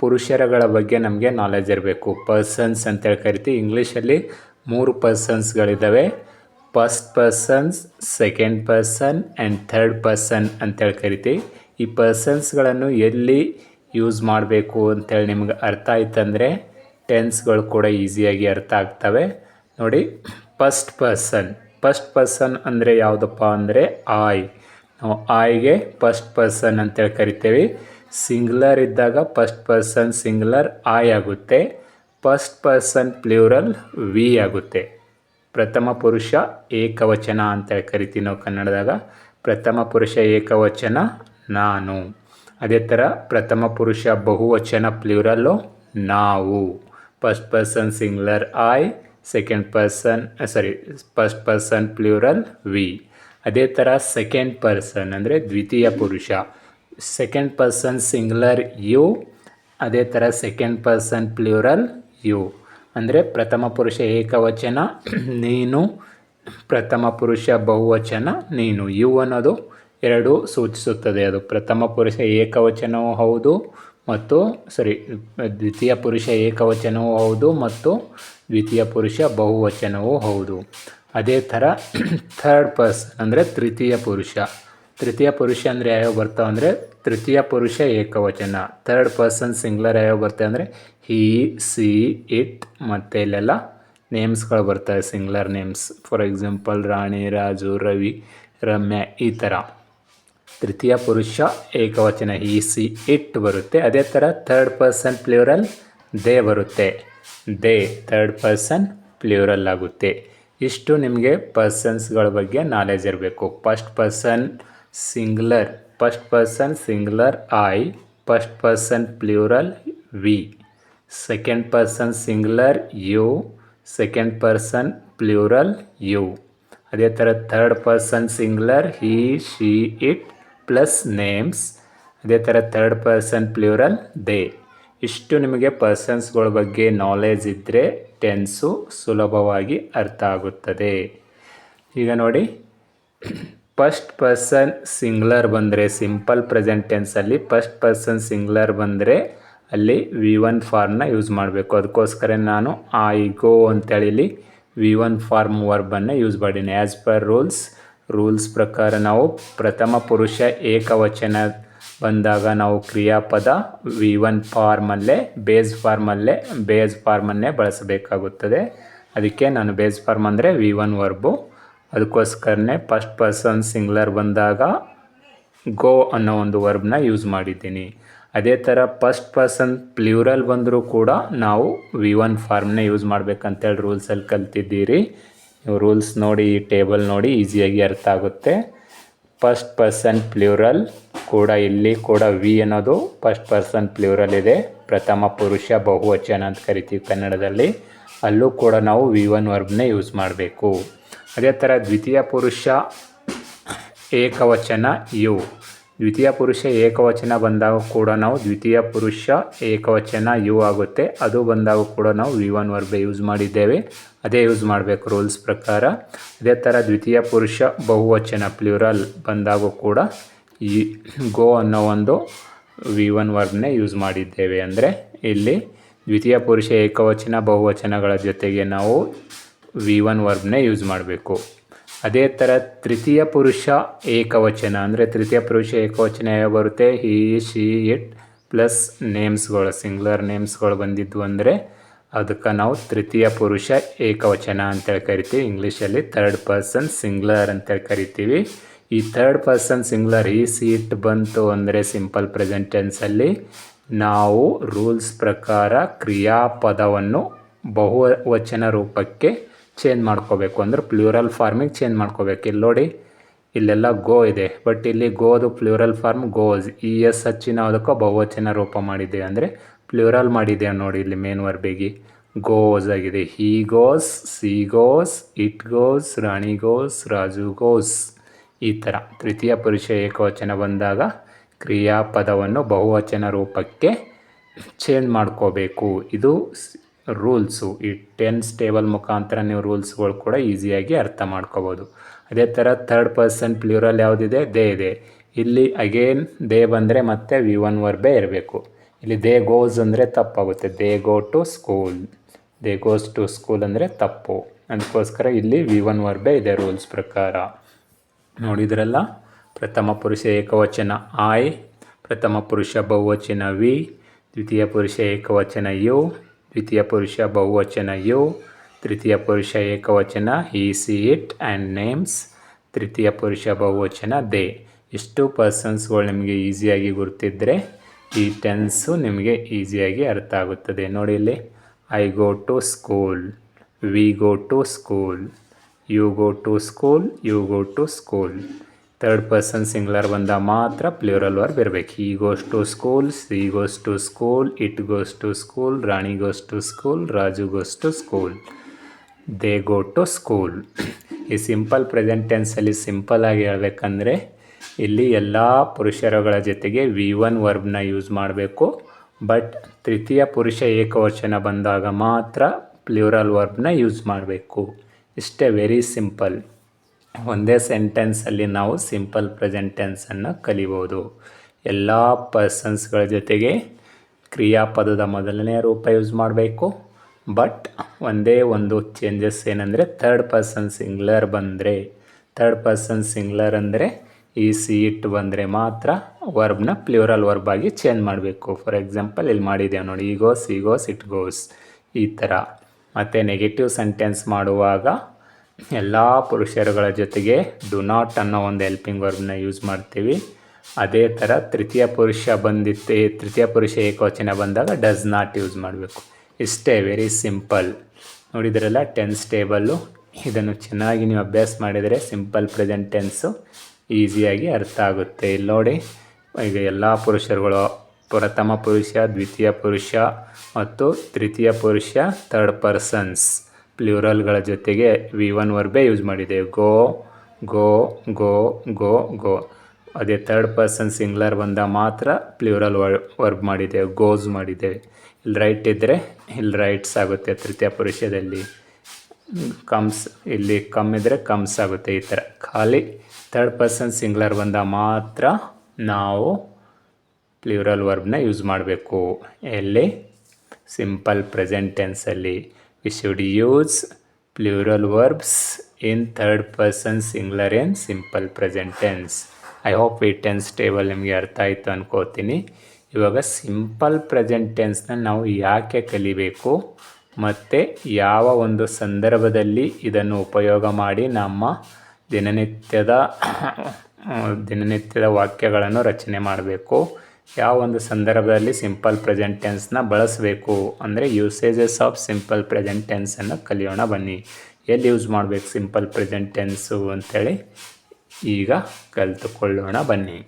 ಪುರುಷರಗಳ ಬಗ್ಗೆ ನಮಗೆ ನಾಲೆಜ್ ಇರಬೇಕು. ಪರ್ಸನ್ಸ್ ಅಂತೇಳಿ ಕರಿತೀವಿ. ಇಂಗ್ಲೀಷಲ್ಲಿ 3 ಪರ್ಸನ್ಸ್ಗಳಿದ್ದಾವೆ, first persons, second person and third person ಅಂತೇಳಿ ಕರಿತೀವಿ. ಈ ಪರ್ಸನ್ಸ್ಗಳನ್ನು ಎಲ್ಲಿ ಯೂಸ್ ಮಾಡಬೇಕು ಅಂತೇಳಿ ನಿಮ್ಗೆ ಅರ್ಥ ಆಯ್ತಂದರೆ ಟೆನ್ಸ್ಗಳು ಕೂಡ ಈಸಿಯಾಗಿ ಅರ್ಥ ಆಗ್ತವೆ. ನೋಡಿ ಫಸ್ಟ್ ಪರ್ಸನ್ ಅಂದರೆ ಯಾವುದಪ್ಪ ಅಂದರೆ ಆಯ್. ನಾವು ಆಯ್ಗೆ ಫಸ್ಟ್ ಪರ್ಸನ್ ಅಂತೇಳಿ ಕರಿತೇವೆ. ಸಿಂಗ್ಯುಲರ್ ಇದ್ದಾಗ ಫಸ್ಟ್ ಪರ್ಸನ್ ಸಿಂಗ್ಯುಲರ್ ಆಯ್ ಆಗುತ್ತೆ, ಫಸ್ಟ್ ಪರ್ಸನ್ ಪ್ಲೂರಲ್ ವಿ ಆಗುತ್ತೆ. ಪ್ರಥಮ ಪುರುಷ ಏಕವಚನ ಅಂತೇಳಿ ಕರಿತೀವಿ ನಾವು ಕನ್ನಡದಾಗ. ಪ್ರಥಮ ಪುರುಷ ಏಕವಚನ ನಾನು. ಅದೇ ಥರ ಪ್ರಥಮ ಪುರುಷ ಬಹುವಚನ ಪ್ಲೂರಲ್ಲು ನಾವು. First person singular I, first person plural we. ಅದೇ ಥರ ಸೆಕೆಂಡ್ ಪರ್ಸನ್ ಅಂದರೆ ದ್ವಿತೀಯ ಪುರುಷ, ಸೆಕೆಂಡ್ ಪರ್ಸನ್ ಸಿಂಗ್ಯುಲರ್ ಯು. ಅದೇ ಥರ ಸೆಕೆಂಡ್ ಪರ್ಸನ್ ಪ್ಲೂರಲ್ ಯು ಅಂದರೆ ಪ್ರಥಮ ಪುರುಷ ಏಕವಚನ ನೀನು, ಪ್ರಥಮ ಪುರುಷ ಬಹುವಚನ ನೀನು. ಯು ಅನ್ನೋದು ಎರಡು ಸೂಚಿಸುತ್ತದೆ. ಅದು ಪ್ರಥಮ ಪುರುಷ ಏಕವಚನವೂ ಹೌದು ಮತ್ತು ದ್ವಿತೀಯ ಪುರುಷ ಏಕವಚನವೂ ಹೌದು ಮತ್ತು ದ್ವಿತೀಯ ಪುರುಷ ಬಹುವಚನವೂ ಹೌದು. ಅದೇ ಥರ ಥರ್ಡ್ ಪರ್ಸನ್ ಅಂದರೆ ತೃತೀಯ ಪುರುಷ ಅಂದರೆ ಯಾವ್ಯಾವ ಬರ್ತಾವೆ ಅಂದರೆ ತೃತೀಯ ಪುರುಷ ಏಕವಚನ. ಥರ್ಡ್ ಪರ್ಸನ್ ಸಿಂಗ್ಯುಲರ್ ಯಾವ್ಯಾವ ಬರ್ತವೆ ಅಂದರೆ ಹಿ, ಸಿ, ಇಟ್ ಮತ್ತು ಇಲ್ಲೆಲ್ಲ ನೇಮ್ಸ್ಗಳು ಬರ್ತವೆ, ಸಿಂಗ್ಯುಲರ್ ನೇಮ್ಸ್. ಫಾರ್ ಎಕ್ಸಾಂಪಲ್ ರಾಣಿ, ರಾಜು, ರವಿ, ರಮ್ಯಾ ಈ ಥರ. ತೃತೀಯ ಪುರುಷ ಏಕವಚನ he she it ಬರುತ್ತೆ. ಅದೇ ಥರ ಥರ್ಡ್ ಪರ್ಸನ್ ಪ್ಲ್ಯೂರಲ್ ದೇ ಬರುತ್ತೆ. ದೇ ಥರ್ಡ್ ಪರ್ಸನ್ ಪ್ಲ್ಯೂರಲ್ ಆಗುತ್ತೆ. ಇಷ್ಟು ನಿಮಗೆ ಪರ್ಸನ್ಸ್ಗಳ ಬಗ್ಗೆ ನಾಲೆಜ್ ಇರಬೇಕು. First person singular I, first person plural we, second person singular you, second person plural you. ಅದೇ ಥರ third person singular he she it plus names. ಅದೇ ಥರ ಥರ್ಡ್ ಪರ್ಸನ್ ಪ್ಲ್ಯೂರಲ್ ದೇ. ಇಷ್ಟು ನಿಮಗೆ ಪರ್ಸನ್ಸ್ಗಳ ಬಗ್ಗೆ ನಾಲೆಜ್ ಇದ್ದರೆ ಟೆನ್ಸು ಸುಲಭವಾಗಿ ಅರ್ಥ ಆಗುತ್ತದೆ. ಈಗ ನೋಡಿ, ಫಸ್ಟ್ ಪರ್ಸನ್ ಸಿಂಗ್ಯುಲರ್ ಬಂದರೆ ಸಿಂಪಲ್ ಪ್ರೆಸೆಂಟ್ ಟೆನ್ಸಲ್ಲಿ ಫಸ್ಟ್ ಪರ್ಸನ್ ಸಿಂಗ್ಯುಲರ್ ಬಂದರೆ ಅಲ್ಲಿ V1 ಫಾರ್ಮ್ನ ಯೂಸ್ ಮಾಡಬೇಕು. ಅದಕ್ಕೋಸ್ಕರ ನಾನು ಐ ಗೋ ಅಂತೇಳಿ ಇಲ್ಲಿ V1 ಫಾರ್ಮ್ ವರ್ಬನ್ನು ಯೂಸ್ ಮಾಡೀನಿ. ಆ್ಯಸ್ ಪರ್ ರೂಲ್ಸ್ ಪ್ರಕಾರ ನಾವು ಪ್ರಥಮ ಪುರುಷ ಏಕವಚನ ಬಂದಾಗ ನಾವು ಕ್ರಿಯಾಪದ V1 ಫಾರ್ಮಲ್ಲೇ ಬೇಸ್ ಫಾರ್ಮನ್ನೇ ಬಳಸಬೇಕಾಗುತ್ತದೆ. ಅದಕ್ಕೆ ನಾನು ಬೇಸ್ ಫಾರ್ಮ್ ಅಂದರೆ V1 ವರ್ಬು. ಅದಕ್ಕೋಸ್ಕರನೇ ಫಸ್ಟ್ ಪರ್ಸನ್ ಸಿಂಗ್ಯುಲರ್ ಬಂದಾಗ ಗೋ ಅನ್ನೋ ಒಂದು ವರ್ಬ್ನ ಯೂಸ್ ಮಾಡಿದ್ದೀನಿ. ಅದೇ ಥರ ಫಸ್ಟ್ ಪರ್ಸನ್ ಪ್ಲ್ಯೂರಲ್ ಬಂದರೂ ಕೂಡ ನಾವು V1 ಫಾರ್ಮ್ನೇ ಯೂಸ್ ಮಾಡಬೇಕಂತೇಳಿ ರೂಲ್ಸಲ್ಲಿ ಕಲ್ತಿದ್ದೀರಿ. ನೀವು ರೂಲ್ಸ್ ನೋಡಿ, ಈ ಟೇಬಲ್ ನೋಡಿ ಈಸಿಯಾಗಿ ಅರ್ಥ ಆಗುತ್ತೆ. ಫಸ್ಟ್ ಪರ್ಸನ್ ಪ್ಲ್ಯೂರಲ್ ಕೂಡ ಇಲ್ಲಿ ಕೂಡ ವಿ ಅನ್ನೋದು ಫಸ್ಟ್ ಪರ್ಸನ್ ಪ್ಲ್ಯೂರಲ್ ಇದೆ. ಪ್ರಥಮ ಪುರುಷ ಬಹುವಚನ ಅಂತ ಕರಿತೀವಿ ಕನ್ನಡದಲ್ಲಿ. ಅಲ್ಲೂ ಕೂಡ ನಾವು V1 ವರ್ಬ್ನೇ ಯೂಸ್ ಮಾಡಬೇಕು. ಅದೇ ಥರ ದ್ವಿತೀಯ ಪುರುಷ ಏಕವಚನ ಯು. ದ್ವಿತೀಯ ಪುರುಷ ಏಕವಚನ ಬಂದಾಗ ಕೂಡ ನಾವು ದ್ವಿತೀಯ ಪುರುಷ ಏಕವಚನ ಯು ಆಗುತ್ತೆ. ಅದು ಬಂದಾಗ ಕೂಡ ನಾವು V1 ವರ್ಬೇ ಯೂಸ್ ಮಾಡಿದ್ದೇವೆ. ಅದೇ ಯೂಸ್ ಮಾಡಬೇಕು ರೂಲ್ಸ್ ಪ್ರಕಾರ. ಅದೇ ಥರ ದ್ವಿತೀಯ ಪುರುಷ ಬಹುವಚನ ಪ್ಲ್ಯೂರಲ್ ಬಂದಾಗ ಕೂಡ ಈ ಗೋ ಅನ್ನೋ ಒಂದು V1 ವರ್ಬ್ನೇ ಯೂಸ್ ಮಾಡಿದ್ದೇವೆ. ಅಂದರೆ ಇಲ್ಲಿ ದ್ವಿತೀಯ ಪುರುಷ ಏಕವಚನ ಬಹುವಚನಗಳ ಜೊತೆಗೆ ನಾವು V1 ವರ್ಬ್ನೇ ಯೂಸ್ ಮಾಡಬೇಕು. ಅದೇ ಥರ ತೃತೀಯ ಪುರುಷ ಏಕವಚನ ಅಂದರೆ ತೃತೀಯ ಪುರುಷ ಏಕವಚನ ಯಾವ ಬರುತ್ತೆ? ಹಿ ಶಿ ಇಟ್ ಪ್ಲಸ್ ನೇಮ್ಸ್ಗಳು, ಸಿಂಗ್ಯುಲರ್ ನೇಮ್ಸ್ಗಳು ಬಂದಿದ್ವು ಅಂದರೆ ಅದಕ್ಕೆ ನಾವು ತೃತೀಯ ಪುರುಷ ಏಕವಚನ ಅಂತೇಳಿ ಕರಿತೀವಿ. ಇಂಗ್ಲೀಷಲ್ಲಿ ಥರ್ಡ್ ಪರ್ಸನ್ ಸಿಂಗ್ಯುಲರ್ ಅಂತೇಳಿ ಕರಿತೀವಿ. ಈ third person singular he she it ಬಂತು ಅಂದರೆ ಸಿಂಪಲ್ ಪ್ರೆಸೆಂಟ್ ಟೆನ್ಸಲ್ಲಿ ನಾವು ರೂಲ್ಸ್ ಪ್ರಕಾರ ಕ್ರಿಯಾಪದವನ್ನು ಬಹುವಚನ ರೂಪಕ್ಕೆ ಚೇಂಜ್ ಮಾಡ್ಕೋಬೇಕು. ಅಂದರೆ ಪ್ಲ್ಯೂರಲ್ ಫಾರ್ಮಿಗೆ ಚೇಂಜ್ ಮಾಡ್ಕೋಬೇಕು. ಇಲ್ಲಿ ನೋಡಿ, ಇಲ್ಲೆಲ್ಲ ಗೋ ಇದೆ, ಬಟ್ ಇಲ್ಲಿ ಗೋದು ಪ್ಲ್ಯೂರಲ್ ಫಾರ್ಮ್ ಗೋಸ್. ES ಹಚ್ಚಿ ನಾವು ಅದಕ್ಕೆ ಬಹುವಚನ ರೂಪ ಮಾಡಿದ್ದೇವೆ, ಅಂದರೆ ಪ್ಲ್ಯೂರಲ್ ಮಾಡಿದ್ದೇವೆ. ನೋಡಿ ಇಲ್ಲಿ ಮೇನ್ ವರ್ಬಿಗೆ ಗೋಸ್ ಆಗಿದೆ. He goes, C goes, it goes, Rani goes, Raju goes. ಈ ಥರ ತೃತೀಯ ಪುರುಷ ಏಕವಚನ ಬಂದಾಗ ಕ್ರಿಯಾಪದವನ್ನು ಬಹುವಚನ ರೂಪಕ್ಕೆ ಚೇಂಜ್ ಮಾಡ್ಕೋಬೇಕು. ಇದು ರೂಲ್ಸು. ಈ ಟೆನ್ಸ್ ಟೇಬಲ್ ಮುಖಾಂತರ ನೀವು ರೂಲ್ಸ್ಗಳು ಕೂಡ ಈಸಿಯಾಗಿ ಅರ್ಥ ಮಾಡ್ಕೋಬೋದು. ಅದೇ ಥರ ಥರ್ಡ್ ಪರ್ಸನ್ ಪ್ಲ್ಯೂರಲ್ ಯಾವುದಿದೆ? ದೇ ಇದೆ. ಇಲ್ಲಿ ಅಗೇನ್ ದೇ ಬಂದರೆ ಮತ್ತೆ V1 ವರ್ಬೇ ಇರಬೇಕು. ಇಲ್ಲಿ ದೇ ಗೋಸ್ ಅಂದರೆ ತಪ್ಪಾಗುತ್ತೆ. They go to school, they goes to school ಅಂದರೆ ತಪ್ಪು. ಅದಕ್ಕೋಸ್ಕರ ಇಲ್ಲಿ V1 ವರ್ಬೇ ಇದೆ ರೂಲ್ಸ್ ಪ್ರಕಾರ. ನೋಡಿದ್ರಲ್ಲ, ಪ್ರಥಮ ಪುರುಷ ಏಕವಚನ ಐ, ಪ್ರಥಮ ಪುರುಷ ಬಹುವಚನ ವಿ, ದ್ವಿತೀಯ ಪುರುಷ ಏಕವಚನ ಯು, ದ್ವಿತೀಯ ಪುರುಷ ಬಹುವಚನ ಯು, ತೃತೀಯ ಪುರುಷ ಏಕವಚನ ಹಿ ಸಿ ಇಟ್ ಆ್ಯಂಡ್ ನೇಮ್ಸ್, ತೃತೀಯ ಪುರುಷ ಬಹುವಚನ ದೇ. ಇಷ್ಟು ಪರ್ಸನ್ಸ್ಗಳು ನಿಮಗೆ ಈಸಿಯಾಗಿ ಗುರ್ತಿದ್ರೆ ಈ ಟೆನ್ಸು ನಿಮಗೆ ಈಸಿಯಾಗಿ ಅರ್ಥ ಆಗುತ್ತದೆ. ನೋಡಿ ಇಲ್ಲಿ, I go to school, we go to school, you go to school, you go to school. Third person singular ಬಂದ ಮಾತ್ರ ಪ್ಲ್ಯೂರಲ್ ವರ್ಬ್ ಇರಬೇಕು. He goes to school, she goes to school, it goes to school, Rani goes to school, Raju goes to school, they go to school. ಈ simple present ಟೆನ್ಸಲ್ಲಿ ಸಿಂಪಲ್ಲಾಗಿ ಹೇಳಬೇಕಂದ್ರೆ ಇಲ್ಲಿ ಎಲ್ಲ ಪುರುಷರುಗಳ ಜೊತೆಗೆ V1 ವರ್ಬ್ನ ಯೂಸ್ ಮಾಡಬೇಕು. ಬಟ್ ತೃತೀಯ ಪುರುಷ ಏಕವಚನ ಬಂದಾಗ ಮಾತ್ರ ಪ್ಲ್ಯೂರಲ್ ವರ್ಬ್ನ ಯೂಸ್ ಮಾಡಬೇಕು. ಇಷ್ಟೇ, ವೆರಿ ಸಿಂಪಲ್. ಒಂದೇ ಸೆಂಟೆನ್ಸಲ್ಲಿ ನಾವು ಸಿಂಪಲ್ ಪ್ರೆಸೆಂಟ್ ಟೆನ್ಸನ್ನು ಕಲಿಬೋದು. ಎಲ್ಲ ಪರ್ಸನ್ಸ್ಗಳ ಜೊತೆಗೆ ಕ್ರಿಯಾಪದದ ಮೊದಲನೇ ರೂಪ ಯೂಸ್ ಮಾಡಬೇಕು. ಬಟ್ ಒಂದೇ ಒಂದು ಚೇಂಜಸ್ ಏನಂದರೆ ಥರ್ಡ್ ಪರ್ಸನ್ ಸಿಂಗ್ಯುಲರ್ ಬಂದರೆ, ಥರ್ಡ್ ಪರ್ಸನ್ ಸಿಂಗ್ಯುಲರ್ ಅಂದರೆ ಈ ಸಿ ಇಟ್ ಬಂದರೆ ಮಾತ್ರ ವರ್ಬ್ನ ಪ್ಲ್ಯೂರಲ್ ವರ್ಬ್ ಆಗಿ ಚೇಂಜ್ ಮಾಡಬೇಕು. ಫಾರ್ ಎಕ್ಸಾಂಪಲ್ ಇಲ್ಲಿ ಮಾಡಿದ್ದೇವೆ ನೋಡಿ, ಈ ಗೋಸ್, ಈ ಗೋಸ್, ಇಟ್ ಗೋಸ್, ಈ ಥರ. ಮತ್ತು ನೆಗೆಟಿವ್ ಸೆಂಟೆನ್ಸ್ ಮಾಡುವಾಗ ಎಲ್ಲ ಪುರುಷರುಗಳ ಜೊತೆಗೆ ಡು ನಾಟ್ ಅನ್ನೋ ಒಂದು ಹೆಲ್ಪಿಂಗ್ ವರ್ಬ್ನ ಯೂಸ್ ಮಾಡ್ತೀವಿ. ಅದೇ ಥರ ತೃತೀಯ ಪುರುಷ ಬಂದಿತ್ತೆ, ತೃತೀಯ ಪುರುಷ ಏಕವಚನ ಬಂದಾಗ ಡಸ್ ನಾಟ್ ಯೂಸ್ ಮಾಡಬೇಕು. ಇಷ್ಟೇ, ವೆರಿ ಸಿಂಪಲ್. ನೋಡಿದ್ರಲ್ಲ ಟೆನ್ಸ್ ಟೇಬಲ್ಲು. ಇದನ್ನು ಚೆನ್ನಾಗಿ ನೀವು ಅಭ್ಯಾಸ ಮಾಡಿದರೆ ಸಿಂಪಲ್ ಪ್ರೆಸೆಂಟ್ ಟೆನ್ಸು ಈಸಿಯಾಗಿ ಅರ್ಥ ಆಗುತ್ತೆ. ಇಲ್ಲಿ ನೋಡಿ, ಈಗ ಎಲ್ಲ ಪುರುಷರುಗಳು ಪ್ರಥಮ ಪುರುಷ, ದ್ವಿತೀಯ ಪುರುಷ ಮತ್ತು ತೃತೀಯ ಪುರುಷ ಥರ್ಡ್ ಪರ್ಸನ್ಸ್ ಪ್ಲ್ಯೂರಲ್ಗಳ ಜೊತೆಗೆ V1 ವರ್ಬೇ ಯೂಸ್ ಮಾಡಿದ್ದೇವೆ. ಗೋ, ಗೋ, ಗೋ, ಗೋ, ಗೋ. ಅದೇ ಥರ್ಡ್ ಪರ್ಸನ್ ಸಿಂಗ್ಯುಲರ್ ಬಂದ ಮಾತ್ರ ಪ್ಲ್ಯೂರಲ್ ವರ್ಬ್ ಮಾಡಿದ್ದೇವೆ, ಗೋಸ್ ಮಾಡಿದ್ದೇವೆ. ಇಲ್ಲಿ ರೈಟ್ ಇದ್ದರೆ ಇಲ್ಲಿ ರೈಟ್ಸ್ ಆಗುತ್ತೆ. ತೃತೀಯ ಪುರುಷದಲ್ಲಿ ಕಮ್ಸ್, ಇಲ್ಲಿ ಕಮ್ ಇದ್ದರೆ ಕಮ್ಸ್ ಆಗುತ್ತೆ. ಈ ಥರ ಖಾಲಿ ಥರ್ಡ್ ಪರ್ಸನ್ ಸಿಂಗ್ಯುಲರ್ ಬಂದ ಮಾತ್ರ ನಾವು ಪ್ಲ್ಯೂರಲ್ ವರ್ಬ್ನ ಯೂಸ್ ಮಾಡಬೇಕು. ಎಲ್ಲಿ? ಸಿಂಪಲ್ ಪ್ರೆಸೆಂಟ್ ಟೆನ್ಸಲ್ಲಿ. We should use plural verbs in third person singular in simple present tense. I hope ಈ ಟೆನ್ಸ್ ಟೇಬಲ್ ನಿಮಗೆ ಅರ್ಥ ಆಯಿತು ಅನ್ಕೋತೀನಿ. ಇವಾಗ ಸಿಂಪಲ್ ಪ್ರೆಸೆಂಟ್ ಟೆನ್ಸ್ನ ನಾವು ಯಾಕೆ ಕಲಿಬೇಕು ಮತ್ತು ಯಾವ ಒಂದು ಸಂದರ್ಭದಲ್ಲಿ ಇದನ್ನು ಉಪಯೋಗ ಮಾಡಿ ನಮ್ಮ ದಿನನಿತ್ಯದ ವಾಕ್ಯಗಳನ್ನು ರಚನೆ ಮಾಡಬೇಕು, ಯಾವ ಒಂದು ಸಂದರ್ಭದಲ್ಲಿ ಸಿಂಪಲ್ ಪ್ರೆಸೆಂಟ್ ಟೆನ್ಸ್ನ ಬಳಸಬೇಕು ಅಂದರೆ usages of simple present tension ಕಲಿಯೋಣ ಬನ್ನಿ. ಎಲ್ಲಿ ಯೂಸ್ ಮಾಡಬೇಕು ಸಿಂಪಲ್ ಪ್ರೆಸೆಂಟ್ ಟೆನ್ಸು ಅಂಥೇಳಿ ಈಗ ಕಲಿತುಕೊಳ್ಳೋಣ ಬನ್ನಿ.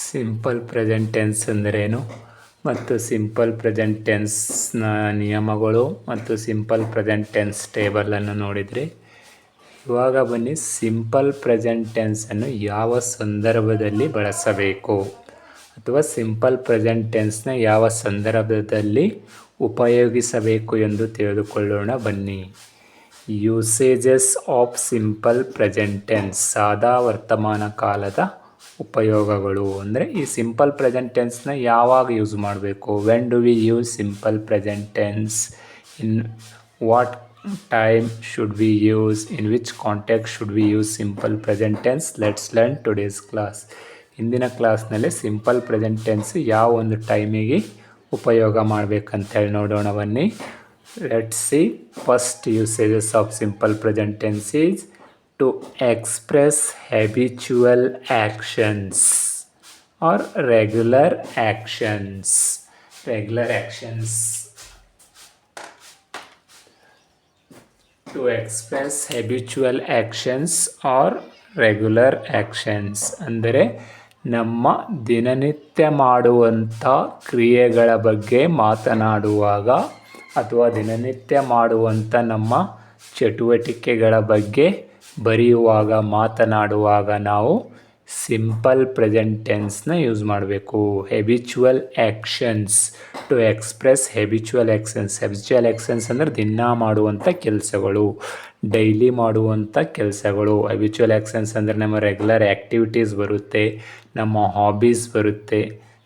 ಸಿಂಪಲ್ ಪ್ರೆಸೆಂಟ್ ಟೆನ್ಸ್ ಅಂದರೇನು ಮತ್ತು ಸಿಂಪಲ್ ಪ್ರೆಸೆಂಟ್ ಟೆನ್ಸ್ನ ನಿಯಮಗಳು ಮತ್ತು ಸಿಂಪಲ್ ಪ್ರೆಸೆಂಟ್ ಟೆನ್ಸ್ ಟೇಬಲನ್ನು ನೋಡಿದರೆ, ಇವಾಗ ಬನ್ನಿ ಸಿಂಪಲ್ ಪ್ರೆಸೆಂಟ್ ಟೆನ್ಸನ್ನು ಯಾವ ಸಂದರ್ಭದಲ್ಲಿ ಬಳಸಬೇಕು ಅಥವಾ ಸಿಂಪಲ್ ಪ್ರೆಸೆಂಟ್ ಟೆನ್ಸ್ನ ಯಾವ ಸಂದರ್ಭದಲ್ಲಿ ಉಪಯೋಗಿಸಬೇಕು ಎಂದು ತಿಳಿದುಕೊಳ್ಳೋಣ ಬನ್ನಿ. Usages of simple present tense, ಸಾದಾ ವರ್ತಮಾನ ಕಾಲದ ಉಪಯೋಗಗಳು ಅಂದರೆ ಈ ಸಿಂಪಲ್ ಪ್ರೆಸೆಂಟ್ ಟೆನ್ಸ್ನ ಯಾವಾಗ ಯೂಸ್ ಮಾಡಬೇಕು. When do we use simple present tense, in what time should we use, in which context should we use simple present tense. Let's learn today's class. ಇಂದಿನ ಕ್ಲಾಸ್ನಲ್ಲಿ ಸಿಂಪಲ್ ಪ್ರೆಸೆಂಟ್ ಟೆನ್ಸ್ ಯಾವ ಒಂದು ಟೈಮಿಗೆ ಉಪಯೋಗ ಮಾಡಬೇಕಂತೇಳಿ ನೋಡೋಣ ಬನ್ನಿ. Let's see. First usages of simple present tense is to express habitual actions or regular actions. Regular actions. To express habitual actions or regular actions ಅಂದರೆ ನಮ್ಮ ದಿನನಿತ್ಯ ಮಾಡುವಂಥ ಕ್ರಿಯೆಗಳ ಬಗ್ಗೆ ಮಾತನಾಡುವಾಗ ಅಥವಾ ದಿನನಿತ್ಯ ಮಾಡುವಂಥ ನಮ್ಮ ಚಟುವಟಿಕೆಗಳ ಬಗ್ಗೆ ಬರೆಯುವಾಗ ಮಾತನಾಡುವಾಗ ನಾವು ಸಿಂಪಲ್ ಪ್ರೆಸೆಂಟ್ ಟೆನ್ಸ್ನ ಯೂಸ್ ಮಾಡಬೇಕು. Habitual actions, to express habitual actions. Habitual actions ಅಂದರೆ ದಿನ ಮಾಡುವಂಥ ಕೆಲಸಗಳು, ಡೈಲಿ ಮಾಡುವಂಥ ಕೆಲಸಗಳು. ಹೆಬಿಚುವಲ್ ಆ್ಯಕ್ಷನ್ಸ್ ಅಂದರೆ ನಮ್ಮ ರೆಗ್ಯುಲರ್ ಆ್ಯಕ್ಟಿವಿಟೀಸ್ ಬರುತ್ತೆ, ನಮ್ಮ ಹಾಬೀಸ್ ಬರುತ್ತೆ.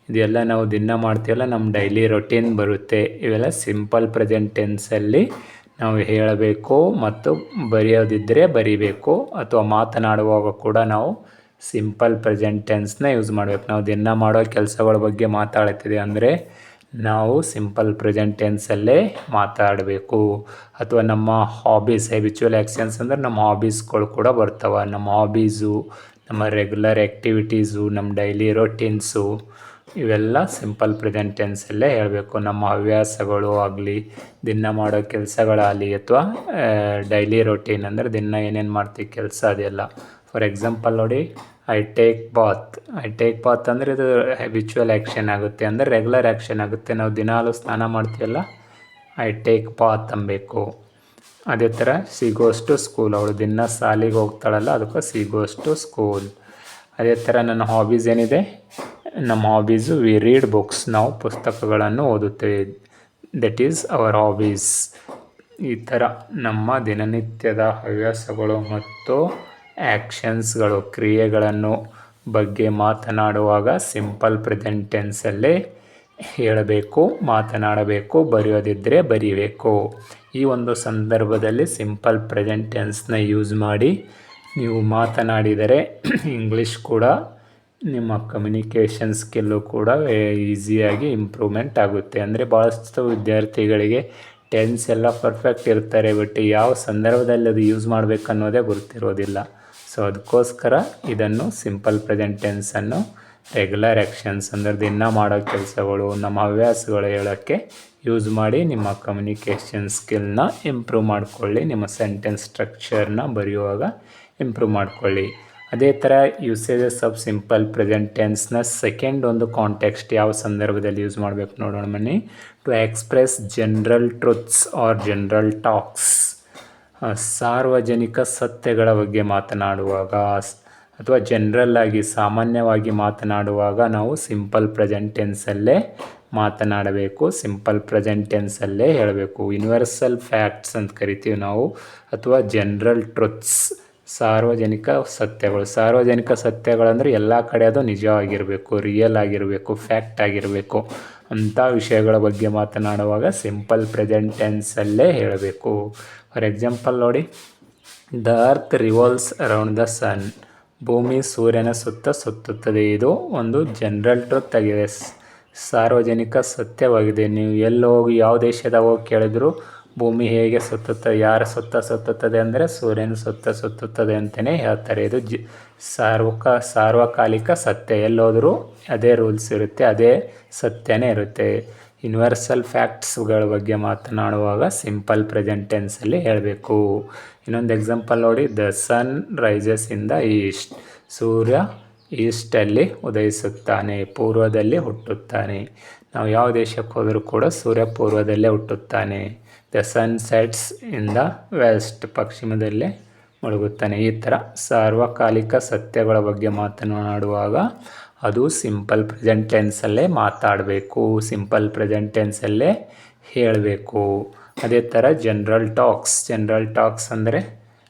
ಇದೆಲ್ಲ ನಾವು ದಿನ ಮಾಡ್ತೀವಲ್ಲ, ನಮ್ಮ ಡೈಲಿ ರೊಟೀನ್ ಬರುತ್ತೆ. ಇವೆಲ್ಲ ಸಿಂಪಲ್ ಪ್ರೆಸೆಂಟ್ ಟೆನ್ಸಲ್ಲಿ ನಾವು ಹೇಳಬೇಕು ಮತ್ತು ಬರೆಯೋದಿದ್ದರೆ ಬರಿಬೇಕು, ಅಥವಾ ಮಾತನಾಡುವಾಗ ಕೂಡ ನಾವು ಸಿಂಪಲ್ ಪ್ರೆಸೆಂಟ್ ಟೆನ್ಸ್ನ ಯೂಸ್ ಮಾಡಬೇಕು. ನಾವು ದಿನ ಮಾಡೋ ಕೆಲಸಗಳ ಬಗ್ಗೆ ಮಾತಾಡ್ತಿದೆ ಅಂದರೆ ನಾವು ಸಿಂಪಲ್ ಪ್ರೆಸೆಂಟ್ ಟೆನ್ಸಲ್ಲೇ ಮಾತಾಡಬೇಕು. ಅಥವಾ ನಮ್ಮ ಹಾಬೀಸ್, ಹ್ಯಾಬಿಚುವಲ್ ಆ್ಯಕ್ಷನ್ಸ್ ಅಂದರೆ ನಮ್ಮ ಹಾಬೀಸ್ಗಳು ಕೂಡ ಬರ್ತಾವೆ. ನಮ್ಮ ಹಾಬೀಸು, ನಮ್ಮ ರೆಗ್ಯುಲರ್ ಆ್ಯಕ್ಟಿವಿಟೀಸು, ನಮ್ಮ ಡೈಲಿ ರೊಟೀನ್ಸು, ಇವೆಲ್ಲ ಸಿಂಪಲ್ ಪ್ರೆಸೆಂಟ್ ಟೆನ್ಸಲ್ಲೇ ಹೇಳಬೇಕು. ನಮ್ಮ ಹವ್ಯಾಸಗಳು ಆಗಲಿ, ದಿನ ಮಾಡೋ ಕೆಲಸಗಳಾಗಲಿ, ಅಥವಾ ಡೈಲಿ ರೊಟೀನ್ ಅಂದರೆ ದಿನ ಏನೇನು ಮಾಡ್ತೀವಿ ಕೆಲಸ ಅದೆಲ್ಲ. ಫಾರ್ ಎಕ್ಸಾಂಪಲ್ ನೋಡಿ, I take Baat. I take Baat ಅಂದರೆ ಇದು ಹ್ಯಾಬಿಚುವಲ್ ಆ್ಯಕ್ಷನ್ ಆಗುತ್ತೆ, ಅಂದರೆ ರೆಗ್ಯುಲರ್ ಆ್ಯಕ್ಷನ್ ಆಗುತ್ತೆ. ನಾವು ದಿನಾಲೂ ಸ್ನಾನ ಮಾಡ್ತೀವಲ್ಲ, ಐ ಟೇಕ್ ಬಾತ್ ಅನ್ನಬೇಕು. ಅದೇ ಥರ ಸಿ ಗೋಸ್ ಟು ಸ್ಕೂಲ್, ಅವಳು ದಿನ ಶಾಲೆಗೆ ಹೋಗ್ತಾಳಲ್ಲ, ಅದಕ್ಕೆ ಸಿ ಗೋಸ್ ಟು ಸ್ಕೂಲ್. ಅದೇ ಥರ ನನ್ನ ಹಾಬೀಸ್ ಏನಿದೆ, ನಮ್ಮ ಹಾಬೀಸು ವಿ ರೀಡ್ ಬುಕ್ಸ್, ನಾವು ಪುಸ್ತಕಗಳನ್ನು ಓದುತ್ತೇವೆ. That is our hobbies. ಈ ಥರ ನಮ್ಮ ದಿನನಿತ್ಯದ ಹವ್ಯಾಸಗಳು ಮತ್ತು ಆ್ಯಕ್ಷನ್ಸ್ಗಳು, ಕ್ರಿಯೆಗಳನ್ನು ಬಗ್ಗೆ ಮಾತನಾಡುವಾಗ ಸಿಂಪಲ್ ಪ್ರೆಸೆಂಟ್ ಟೆನ್ಸಲ್ಲೇ ಹೇಳಬೇಕು, ಮಾತನಾಡಬೇಕು, ಬರೆಯೋದಿದ್ದರೆ ಬರೀಬೇಕು. ಈ ಒಂದು ಸಂದರ್ಭದಲ್ಲಿ ಸಿಂಪಲ್ ಪ್ರೆಸೆಂಟ್ ಟೆನ್ಸ್ನ ಯೂಸ್ ಮಾಡಿ ನೀವು ಮಾತನಾಡಿದರೆ ಇಂಗ್ಲೀಷ್ ಕೂಡ, ನಿಮ್ಮ ಕಮ್ಯುನಿಕೇಷನ್ ಸ್ಕಿಲ್ಲು ಕೂಡ ಈಸಿಯಾಗಿ ಇಂಪ್ರೂವ್ಮೆಂಟ್ ಆಗುತ್ತೆ. ಅಂದರೆ ಭಾಳಷ್ಟು ವಿದ್ಯಾರ್ಥಿಗಳಿಗೆ ಟೆನ್ಸ್ ಎಲ್ಲ ಪರ್ಫೆಕ್ಟ್ ಇರ್ತಾರೆ, ಬಟ್ ಯಾವ ಸಂದರ್ಭದಲ್ಲಿ ಅದು ಯೂಸ್ ಮಾಡಬೇಕು ಅನ್ನೋದೇ ಗೊತ್ತಿರೋದಿಲ್ಲ. ಸೊ ಅದಕ್ಕೋಸ್ಕರ ಇದನ್ನು simple present tension regular actions ಅಂದರೆ ದಿನ ಮಾಡೋ ಕೆಲಸಗಳು, ನಮ್ಮ ಹವ್ಯಾಸಗಳು ಹೇಳೋಕ್ಕೆ ಯೂಸ್ ಮಾಡಿ ನಿಮ್ಮ ಕಮ್ಯುನಿಕೇಷನ್ ಸ್ಕಿಲ್ನ ಇಂಪ್ರೂವ್ ಮಾಡ್ಕೊಳ್ಳಿ. ನಿಮ್ಮ ಸೆಂಟೆನ್ಸ್ ಸ್ಟ್ರಕ್ಚರ್ನ ಬರೆಯುವಾಗ ಇಂಪ್ರೂವ್ ಮಾಡ್ಕೊಳ್ಳಿ. ಅದೇ ಥರ ಯೂಸೇಜಸ್ ಆಫ್ ಸಿಂಪಲ್ ಪ್ರೆಸೆಂಟ್ ಟೆನ್ಸ್ನ ಸೆಕೆಂಡ್ ಒಂದು ಕಾಂಟೆಕ್ಸ್ಟ್ ಯಾವ ಸಂದರ್ಭದಲ್ಲಿ ಯೂಸ್ ಮಾಡಬೇಕು ನೋಡೋಣ ಬನ್ನಿ. To express general truths or general talks, ಸಾರ್ವಜನಿಕ ಸತ್ಯಗಳ ಬಗ್ಗೆ ಮಾತನಾಡುವಾಗ ಅಥವಾ ಜನರಲ್ ಆಗಿ ಸಾಮಾನ್ಯವಾಗಿ ಮಾತನಾಡುವಾಗ ನಾವು ಸಿಂಪಲ್ ಪ್ರೆಸೆಂಟ್ ಟೆನ್ಸಲ್ಲೇ ಮಾತನಾಡಬೇಕು, ಸಿಂಪಲ್ ಪ್ರೆಸೆಂಟ್ ಟೆನ್ಸಲ್ಲೇ ಹೇಳಬೇಕು. ಯೂನಿವರ್ಸಲ್ ಫ್ಯಾಕ್ಟ್ಸ್ ಅಂತ ಕರಿತೀವಿ ನಾವು, ಅಥವಾ ಜನರಲ್ ಟ್ರುತ್ಸ್, ಸಾರ್ವಜನಿಕ ಸತ್ಯಗಳು. ಸಾರ್ವಜನಿಕ ಸತ್ಯಗಳಂದರೆ ಎಲ್ಲ ಕಡೆ ಅದು ನಿಜವಾಗಿರಬೇಕು, ರಿಯಲ್ ಆಗಿರಬೇಕು, ಫ್ಯಾಕ್ಟ್ ಆಗಿರಬೇಕು. ಅಂಥ ವಿಷಯಗಳ ಬಗ್ಗೆ ಮಾತನಾಡುವಾಗ ಸಿಂಪಲ್ ಪ್ರೆಸೆಂಟ್ ಟೆನ್ಸಲ್ಲೇ ಹೇಳಬೇಕು. ಫಾರ್ ಎಕ್ಸಾಂಪಲ್ ನೋಡಿ, the earth revolves around the sun, ಭೂಮಿ ಸೂರ್ಯನ ಸುತ್ತ ಸುತ್ತುತ್ತದೆ. ಇದು ಒಂದು ಜನರಲ್ ಟ್ರುತ್ ಆಗಿದೆ, ಸಾರ್ವಜನಿಕ ಸತ್ಯವಾಗಿದೆ. ನೀವು ಎಲ್ಲಿ ಹೋಗಿ ಯಾವ ದೇಶದಾಗ ಹೋಗಿ ಕೇಳಿದ್ರು ಭೂಮಿ ಹೇಗೆ ಸುತ್ತುತ್ತದೆ, ಯಾರ ಸುತ್ತ ಸುತ್ತುತ್ತದೆ ಅಂದರೆ ಸೂರ್ಯನ ಸುತ್ತ ಸುತ್ತುತ್ತದೆ ಅಂತಲೇ ಹೇಳ್ತಾರೆ. ಇದು ಸಾರ್ವಕಾಲಿಕ ಸತ್ಯ, ಎಲ್ಲೋದರೂ ಅದೇ ರೂಲ್ಸ್ ಇರುತ್ತೆ, ಅದೇ ಸತ್ಯನೇ ಇರುತ್ತೆ. ಯೂನಿವರ್ಸಲ್ ಫ್ಯಾಕ್ಟ್ಸ್ಗಳ ಬಗ್ಗೆ ಮಾತನಾಡುವಾಗ ಸಿಂಪಲ್ ಪ್ರೆಸೆಂಟ್ ಟೆನ್ಸಲ್ಲಿ ಹೇಳಬೇಕು. ಇನ್ನೊಂದು ಎಕ್ಸಾಂಪಲ್ ನೋಡಿ, the sun rises in the east, ಸೂರ್ಯ ಈಸ್ಟಲ್ಲಿ ಉದಯಿಸುತ್ತಾನೆ, ಪೂರ್ವದಲ್ಲಿ ಹುಟ್ಟುತ್ತಾನೆ. ನಾವು ಯಾವ ದೇಶಕ್ಕೆ ಹೋದರೂ ಕೂಡ ಸೂರ್ಯ ಪೂರ್ವದಲ್ಲೇ ಹುಟ್ಟುತ್ತಾನೆ. The sun sets in the west, ಪಶ್ಚಿಮದಲ್ಲೇ ಮುಳುಗುತ್ತಾನೆ. ಈ ಥರ ಸಾರ್ವಕಾಲಿಕ ಸತ್ಯಗಳ ಬಗ್ಗೆ ಮಾತನಾಡುವಾಗ ಅದು ಸಿಂಪಲ್ ಪ್ರೆಸೆಂಟ್ ಟೆನ್ಸಲ್ಲೇ ಮಾತಾಡಬೇಕು, ಸಿಂಪಲ್ ಪ್ರೆಸೆಂಟ್ ಟೆನ್ಸಲ್ಲೇ ಹೇಳಬೇಕು. ಅದೇ ಥರ ಜನರಲ್ ಟಾಕ್ಸ್ ಅಂದರೆ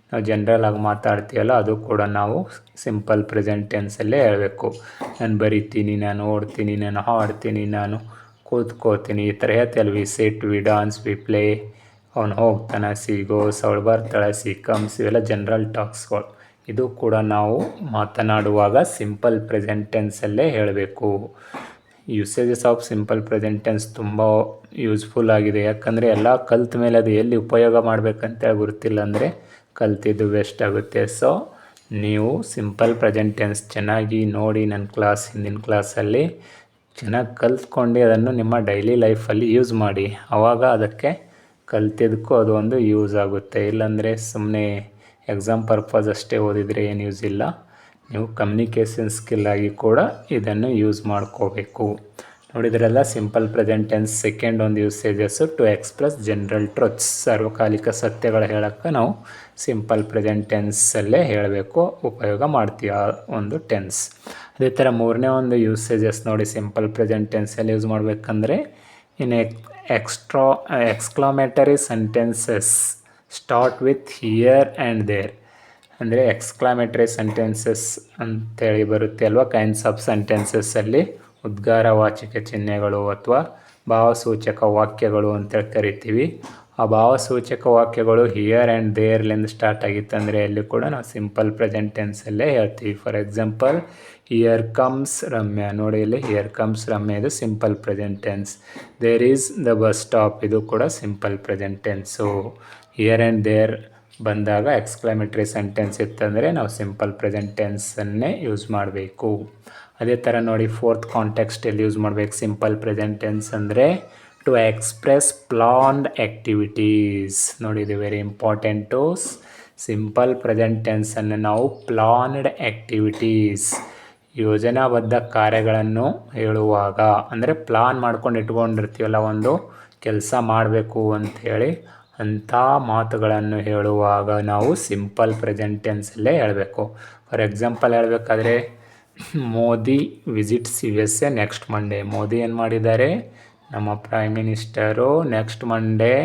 ನಾವು ಜನರಲ್ ಆಗಿ ಮಾತಾಡ್ತೀವಲ್ಲ, ಅದು ಕೂಡ ನಾವು ಸಿಂಪಲ್ ಪ್ರೆಸೆಂಟ್ ಟೆನ್ಸಲ್ಲೇ ಹೇಳಬೇಕು. ನಾನು ಬರಿತೀನಿ, ನಾನು ಓಡ್ತೀನಿ, ನಾನು ಹಾಡ್ತೀನಿ, ನಾನು ಕೂತ್ಕೋತೀನಿ, ಈ ಥರ ಹೇಳ್ತೀವಲ್ಲ. We sit, we dance, we play, ಅವನು ಹೋಗ್ತಾನೆ, ಸಿ ಗೋಸ್, ಅವಳು ಬರ್ತಾಳೆ, ಸಿ ಕಮ್ಸ್, ಇವೆಲ್ಲ ಜನರಲ್ ಟಾಕ್ಸ್ಗಳು. ಇದು ಕೂಡ ನಾವು ಮಾತನಾಡುವಾಗ ಸಿಂಪಲ್ ಪ್ರೆಸೆಂಟ್ ಟೆನ್ಸಲ್ಲೇ ಹೇಳಬೇಕು. Usages of simple present tense ತುಂಬ ಯೂಸ್ಫುಲ್ ಆಗಿದೆ. ಯಾಕಂದರೆ ಎಲ್ಲ ಕಲ್ತ ಮೇಲೆ ಅದು ಎಲ್ಲಿ ಉಪಯೋಗ ಮಾಡಬೇಕಂತೇಳಿ ಗೊತ್ತಿಲ್ಲ ಅಂದರೆ ಕಲ್ತಿದ್ದು ವೇಸ್ಟ್ ಆಗುತ್ತೆ. ಸೊ ನೀವು ಸಿಂಪಲ್ ಪ್ರೆಸೆಂಟ್ ಟೆನ್ಸ್ ಚೆನ್ನಾಗಿ ನೋಡಿ, ನನ್ನ ಹಿಂದಿನ ಕ್ಲಾಸಲ್ಲಿ ಚೆನ್ನಾಗಿ ಕಲ್ತ್ಕೊಂಡು ಅದನ್ನು ನಿಮ್ಮ ಡೈಲಿ ಲೈಫಲ್ಲಿ ಯೂಸ್ ಮಾಡಿ. ಆವಾಗ ಅದಕ್ಕೆ ಕಲ್ತಿದ್ದಕ್ಕೂ ಅದು ಒಂದು ಯೂಸ್ ಆಗುತ್ತೆ. ಇಲ್ಲಾಂದರೆ ಸುಮ್ಮನೆ ಎಕ್ಸಾಮ್ ಪರ್ಪಸ್ ಅಷ್ಟೇ ಓದಿದರೆ ಏನು ಯೂಸ್ ಇಲ್ಲ. ನೀವು ಕಮ್ಯುನಿಕೇಷನ್ ಸ್ಕಿಲ್ ಆಗಿ ಕೂಡ ಇದನ್ನು ಯೂಸ್ ಮಾಡ್ಕೋಬೇಕು. ನೋಡಿದ್ರಲ್ಲ, ಸಿಂಪಲ್ ಪ್ರೆಸೆಂಟ್ ಟೆನ್ಸ್ ಸೆಕೆಂಡ್ ಒಂದು ಯೂಸೇಜಸ್ಸು ಟು ಎಕ್ಸ್ಪ್ರೆಸ್ ಜನರಲ್ ಟ್ರುತ್ಸ್, ಸಾರ್ವಕಾಲಿಕ ಸತ್ಯಗಳು ಹೇಳೋಕ್ಕೆ ನಾವು ಸಿಂಪಲ್ ಪ್ರೆಸೆಂಟ್ ಟೆನ್ಸಲ್ಲೇ ಹೇಳಬೇಕು, ಉಪಯೋಗ ಮಾಡ್ತೀವಿ ಆ ಒಂದು ಟೆನ್ಸ್. ಅದೇ ಥರ ಮೂರನೇ ಒಂದು ಯೂಸೇಜಸ್ ನೋಡಿ, ಸಿಂಪಲ್ ಪ್ರೆಸೆಂಟ್ ಟೆನ್ಸಲ್ಲಿ ಯೂಸ್ ಮಾಡಬೇಕಂದ್ರೆ in exclamatory sentences start with here and there. ಅಂದರೆ ಎಕ್ಸ್ಕ್ಲಾಮೇಟರಿ ಸೆಂಟೆನ್ಸಸ್ ಅಂತೇಳಿ ಬರುತ್ತೆ ಅಲ್ವಾ, ಕೈಂಡ್ಸ್ ಆಫ್ ಸೆಂಟೆನ್ಸಸ್ಸಲ್ಲಿ ಉದ್ಗಾರವಾಚಕ ಚಿಹ್ನೆಗಳು ಅಥವಾ ಭಾವಸೂಚಕ ವಾಕ್ಯಗಳು ಅಂತೇಳಿ ಕರಿತೀವಿ. ಆ ಭಾವಸೂಚಕ ವಾಕ್ಯಗಳು ಹಿಯರ್ ಆ್ಯಂಡ್ ದೇರ್ಲಿಂದ ಸ್ಟಾರ್ಟ್ ಆಗಿತ್ತಂದರೆ ಅಲ್ಲಿ ಕೂಡ ನಾವು ಸಿಂಪಲ್ ಪ್ರೆಸೆಂಟ್ ಟೆನ್ಸಲ್ಲೇ ಹೇಳ್ತೀವಿ. For example, here comes Ramya, ನೋಡಿ ಇಲ್ಲಿ ಹಿಯರ್ ಕಮ್ಸ್ ರಮ್ಯಾ, ಇದು simple present tense. There is the bus stop, ಇದು ಕೂಡ simple present tense. Here and there ಬಂದಾಗ ಎಕ್ಸ್ಕ್ಲಾಮೇಟರಿ ಸೆಂಟೆನ್ಸ್ ಇತ್ತಂದರೆ ನಾವು ಸಿಂಪಲ್ ಪ್ರೆಸೆಂಟ್ ಟೆನ್ಸನ್ನೇ ಯೂಸ್ ಮಾಡಬೇಕು. ಅದೇ ಥರ ನೋಡಿ, ಫೋರ್ತ್ ಕಾಂಟೆಕ್ಸ್ಟ್ ಎಲ್ಲಿ ಯೂಸ್ ಮಾಡಬೇಕು ಸಿಂಪಲ್ ಪ್ರೆಸೆಂಟ್ ಟೆನ್ಸ್ ಅಂದರೆ ಟು ಎಕ್ಸ್ಪ್ರೆಸ್ ಪ್ಲಾನ್ಡ್ ಆ್ಯಕ್ಟಿವಿಟೀಸ್. ನೋಡಿ, ಇದು very important. Simple present tension ನಾವು ಪ್ಲಾನ್ಡ್ ಆ್ಯಕ್ಟಿವಿಟೀಸ್, ಯೋಜನಾಬದ್ಧ ಕಾರ್ಯಗಳನ್ನು ಹೇಳುವಾಗ, ಅಂದರೆ ಪ್ಲಾನ್ ಮಾಡ್ಕೊಂಡು ಇಟ್ಕೊಂಡಿರ್ತೀವಲ್ಲ ಒಂದು ಕೆಲಸ ಮಾಡಬೇಕು ಅಂಥೇಳಿ, ಅಂಥ ಮಾತುಗಳನ್ನು ಹೇಳುವಾಗ ನಾವು ಸಿಂಪಲ್ ಪ್ರೆಸೆಂಟ್ ಟೆನ್ಸಲ್ಲೇ ಹೇಳಬೇಕು. ಫಾರ್ ಎಕ್ಸಾಂಪಲ್ ಹೇಳಬೇಕಾದ್ರೆ, Modi visits USA next Monday. Modi ಏನು ಮಾಡಿದ್ದಾರೆ, ನಮ್ಮ ಪ್ರೈಮ್ ಮಿನಿಸ್ಟರು ನೆಕ್ಸ್ಟ್ ಮಂಡೇ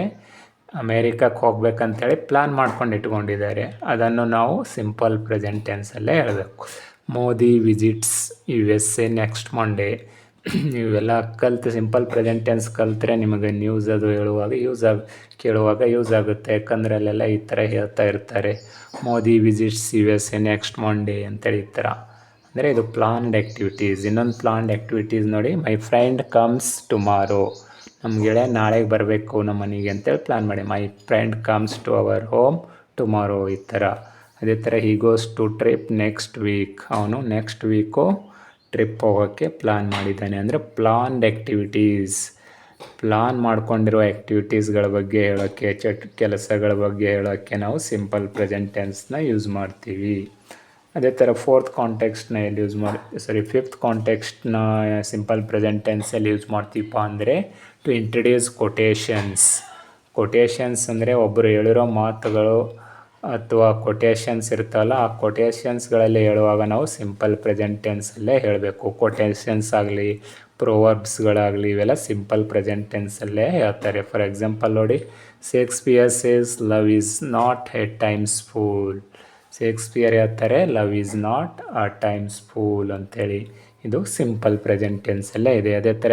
ಅಮೇರಿಕಕ್ಕೆ ಹೋಗ್ಬೇಕಂತೇಳಿ ಪ್ಲ್ಯಾನ್ ಮಾಡ್ಕೊಂಡು ಇಟ್ಕೊಂಡಿದ್ದಾರೆ. ಅದನ್ನು ನಾವು ಸಿಂಪಲ್ ಪ್ರೆಸೆಂಟ್ ಟೆನ್ಸಲ್ಲೇ ಹೇಳಬೇಕು. Modi visits USA next Monday. ಇವೆಲ್ಲ ಕಲಿತು ಸಿಂಪಲ್ ಪ್ರೆಸೆಂಟ್ ಟೆನ್ಸ್ ಕಲಿತ್ರೆ ನಿಮಗೆ ನ್ಯೂಸ್ ಅದು ಹೇಳುವಾಗ ಕೇಳುವಾಗ ಯೂಸ್ ಆಗುತ್ತೆ. ಯಾಕಂದರೆ ಅಲ್ಲೆಲ್ಲ ಈ ಥರ ಹೇಳ್ತಾ ಇರ್ತಾರೆ, Modi visits USA next Monday ಅಂತೇಳಿ. ಈ ಥರ ಅಂದರೆ ಇದು ಪ್ಲಾನ್ಡ್ ಆ್ಯಕ್ಟಿವಿಟೀಸ್. ಇನ್ನೊಂದು ಪ್ಲಾನ್ಡ್ ಆ್ಯಕ್ಟಿವಿಟೀಸ್ ನೋಡಿ, ಮೈ ಫ್ರೆಂಡ್ ಕಮ್ಸ್ ಟುಮಾರೋ, ನಮ್ಮ ಗೆಳೆಯ ನಾಳೆಗೆ ಬರಬೇಕು ನಮ್ಮ ಮನೆಗೆ ಅಂತೇಳಿ ಪ್ಲ್ಯಾನ್ ಮಾಡಿ. My friend comes to our home tomorrow, ಈ ಥರ. ಅದೇ ಥರ he goes to trip next week, ಅವನು ನೆಕ್ಸ್ಟ್ ವೀಕು ಟ್ರಿಪ್ ಹೋಗೋಕ್ಕೆ ಪ್ಲ್ಯಾನ್ ಮಾಡಿದ್ದಾನೆ. ಅಂದರೆ ಪ್ಲಾನ್ಡ್ ಆ್ಯಕ್ಟಿವಿಟೀಸ್, ಪ್ಲಾನ್ ಮಾಡ್ಕೊಂಡಿರೋ ಆ್ಯಕ್ಟಿವಿಟೀಸ್ಗಳ ಬಗ್ಗೆ ಹೇಳೋಕ್ಕೆ, ಕೆಲಸಗಳ ಬಗ್ಗೆ ಹೇಳೋಕ್ಕೆ ನಾವು ಸಿಂಪಲ್ ಪ್ರೆಸೆಂಟ್ ಟೆನ್ಸ್ನ ಯೂಸ್ ಮಾಡ್ತೀವಿ. ಅದೇ ಥರ ಫಿಫ್ತ್ ಕಾಂಟೆಕ್ಸ್ಟ್ನ ಸಿಂಪಲ್ ಪ್ರೆಸೆಂಟ್ ಟೆನ್ಸಲ್ಲಿ ಯೂಸ್ ಮಾಡ್ತೀವಪ್ಪ ಅಂದರೆ ಟು ಇಂಟ್ರಡ್ಯೂಸ್ ಕೊಟೇಶನ್ಸ್ ಅಂದರೆ ಒಬ್ಬರು ಹೇಳಿರೋ ಮಾತುಗಳು ಅಥವಾ ಕೊಟೇಶನ್ಸ್ ಇರ್ತಲ್ಲ, ಆ ಕೊಟೇಶನ್ಸ್ಗಳಲ್ಲಿ ಹೇಳುವಾಗ ನಾವು ಸಿಂಪಲ್ ಪ್ರೆಸೆಂಟ್ ಟೆನ್ಸಲ್ಲೇ ಹೇಳಬೇಕು. ಕೊಟೇಶನ್ಸ್ ಆಗಲಿ, ಪ್ರೊವರ್ಬ್ಸ್ಗಳಾಗಲಿ, ಇವೆಲ್ಲ ಸಿಂಪಲ್ ಪ್ರೆಸೆಂಟ್ ಟೆನ್ಸಲ್ಲೇ ಹೇಳ್ತಾರೆ. ಫಾರ್ ಎಕ್ಸಾಂಪಲ್ ನೋಡಿ, Shakespeare says love is not a time's fool. Shakespeare ಹೇಳ್ತಾರೆ love is not a time's fool ಅಂಥೇಳಿ. ಇದು ಸಿಂಪಲ್ ಪ್ರೆಸೆಂಟ್ ಟೆನ್ಸಲ್ಲೇ ಇದೆ. ಅದೇ ಥರ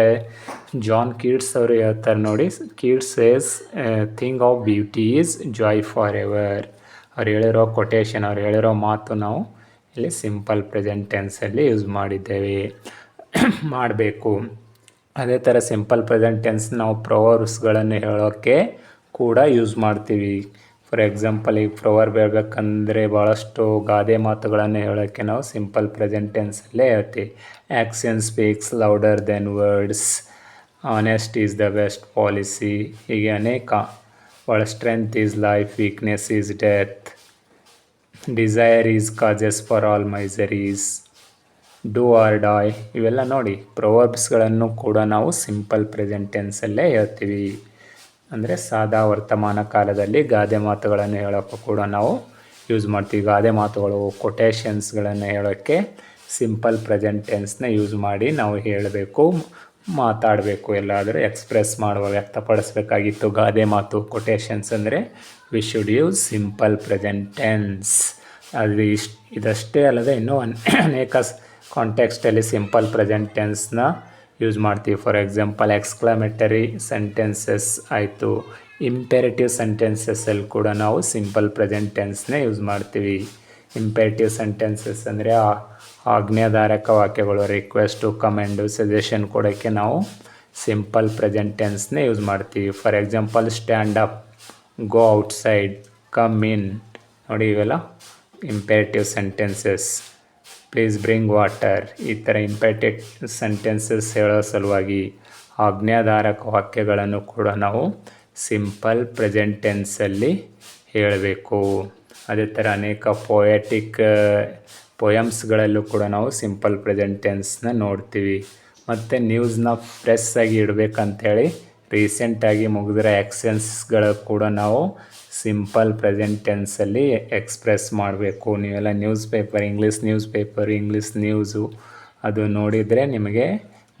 ಜಾನ್ ಕೀಟ್ಸ್ ಅವರು ಹೇಳ್ತಾರೆ ನೋಡಿ, Keats says thing of beauty is Joy for ever. ಅವ್ರು ಹೇಳಿರೋ ಕೊಟೇಶನ್, ಅವ್ರು ಹೇಳಿರೋ ಮಾತು ನಾವು ಇಲ್ಲಿ ಸಿಂಪಲ್ ಪ್ರೆಸೆಂಟ್ ಟೆನ್ಸಲ್ಲಿ ಯೂಸ್ ಮಾಡಿದ್ದೇವೆ, ಮಾಡಬೇಕು. ಅದೇ ಥರ ಸಿಂಪಲ್ ಪ್ರೆಸೆಂಟ್ ಟೆನ್ಸ್ ನಾವು ಪ್ರೊವರ್ಬ್ಸ್ಗಳನ್ನು ಹೇಳೋಕ್ಕೆ ಕೂಡ ಯೂಸ್ ಮಾಡ್ತೀವಿ. ಫಾರ್ ಎಕ್ಸಾಂಪಲ್ ಈಗ ಪ್ರೊವರ್ಬ್ ಹೇಳ್ಬೇಕಂದ್ರೆ ಭಾಳಷ್ಟು ಗಾದೆ ಮಾತುಗಳನ್ನು ಹೇಳೋಕ್ಕೆ ನಾವು ಸಿಂಪಲ್ ಪ್ರೆಸೆಂಟ್ ಟೆನ್ಸಲ್ಲೇ ಹೇಳ್ತೀವಿ. Action speaks louder than words, honest is the best policy, ಹೀಗೆ ಅನೇಕ. Strength is life, weakness is death, desire is causes for all miseries, do or die. ಇವೆಲ್ಲ ನೋಡಿ ಪ್ರೊವರ್ಬ್ಸ್ಗಳನ್ನು ಕೂಡ ನಾವು ಸಿಂಪಲ್ ಪ್ರೆಸೆಂಟ್ ಟೆನ್ಸಲ್ಲೇ ಹೇಳ್ತೀವಿ. ಅಂದರೆ ಸಾದಾ ವರ್ತಮಾನ ಕಾಲದಲ್ಲಿ ಗಾದೆ ಮಾತುಗಳನ್ನು ಹೇಳೋಕ್ಕೂ ಕೂಡ ನಾವು ಯೂಸ್ ಮಾಡ್ತೀವಿ. ಗಾದೆ ಮಾತುಗಳು, ಕೊಟೇಶನ್ಸ್ಗಳನ್ನು ಹೇಳೋಕ್ಕೆ ಸಿಂಪಲ್ ಪ್ರೆಸೆಂಟ್ ಟೆನ್ಸ್ನ ಯೂಸ್ ಮಾಡಿ ನಾವು ಹೇಳಬೇಕು, ಮಾತಾಡಬೇಕು. ಎಲ್ಲಾದರೂ ಎಕ್ಸ್ಪ್ರೆಸ್ ಮಾಡುವ, ವ್ಯಕ್ತಪಡಿಸಬೇಕಾಗಿತ್ತು ಗಾದೆ ಮಾತು, ಕೊಟೇಶನ್ಸ್ ಅಂದರೆ V should use simple present tense. ಅದು ಇದಷ್ಟೇ ಅಲ್ಲದೆ ಇನ್ನೂ ಅನೇಕ ಕಾಂಟೆಕ್ಸ್ಟಲ್ಲಿ ಸಿಂಪಲ್ ಪ್ರೆಸೆಂಟ್ ಟೆನ್ಸ್ನ ಯೂಸ್ ಮಾಡ್ತೀವಿ. ಫಾರ್ ಎಕ್ಸಾಂಪಲ್ ಎಕ್ಸ್ಕ್ಲಮೇಟರಿ ಸೆಂಟೆನ್ಸಸ್ ಆಯಿತು, ಇಂಪೆರೇಟಿವ್ ಸೆಂಟೆನ್ಸಸ್ಸಲ್ಲಿ ಕೂಡ ನಾವು ಸಿಂಪಲ್ ಪ್ರೆಸೆಂಟ್ ಟೆನ್ಸ್ನೇ ಯೂಸ್ ಮಾಡ್ತೀವಿ. ಇಂಪೆರೇಟಿವ್ ಸೆಂಟೆನ್ಸಸ್ ಅಂದರೆ ಆಜ್ಞಾಧಾರಕ ವಾಕ್ಯಗಳು, ರಿಕ್ವೆಸ್ಟು, ಕಮೆಂಡು, ಸಜೆಷನ್ ಕೊಡೋಕ್ಕೆ ನಾವು ಸಿಂಪಲ್ ಪ್ರೆಸೆಂಟ್ ಟೆನ್ಸ್ನೇ ಯೂಸ್ ಮಾಡ್ತೀವಿ. For example stand up, go outside, come in, ನೋಡಿ ಇವೆಲ್ಲ imperative sentences. Please bring water, ಈ ಥರ ಇಂಪೆರೇಟಿವ್ ಸೆಂಟೆನ್ಸಸ್ ಹೇಳೋ ಸಲುವಾಗಿ ಆಜ್ಞಾಧಾರಕ ವಾಕ್ಯಗಳನ್ನು ಕೂಡ ನಾವು ಸಿಂಪಲ್ ಪ್ರೆಸೆಂಟ್ ಟೆನ್ಸಲ್ಲಿ ಹೇಳಬೇಕು. ಅದೇ ಥರ ಅನೇಕ ಪೊಯಮ್ಸ್ಗಳಲ್ಲೂ ಕೂಡ ನಾವು ಸಿಂಪಲ್ ಪ್ರೆಸೆಂಟ್ ಟೆನ್ಸ್ನ ನೋಡ್ತೀವಿ. ಮತ್ತು ನ್ಯೂಸ್ನ ಫ್ರೆಶ್ ಆಗಿ ಇಡಬೇಕಂತೇಳಿ ರೀಸೆಂಟಾಗಿ ಮುಗಿದಿರೋ ಆ್ಯಕ್ಷನ್ಸ್ಗಳು ಕೂಡ ನಾವು ಸಿಂಪಲ್ ಪ್ರೆಸೆಂಟ್ ಟೆನ್ಸಲ್ಲಿ ಎಕ್ಸ್ಪ್ರೆಸ್ ಮಾಡಬೇಕು. ನೀವೆಲ್ಲ ಇಂಗ್ಲೀಷ್ ನ್ಯೂಸು ಅದು ನೋಡಿದರೆ ನಿಮಗೆ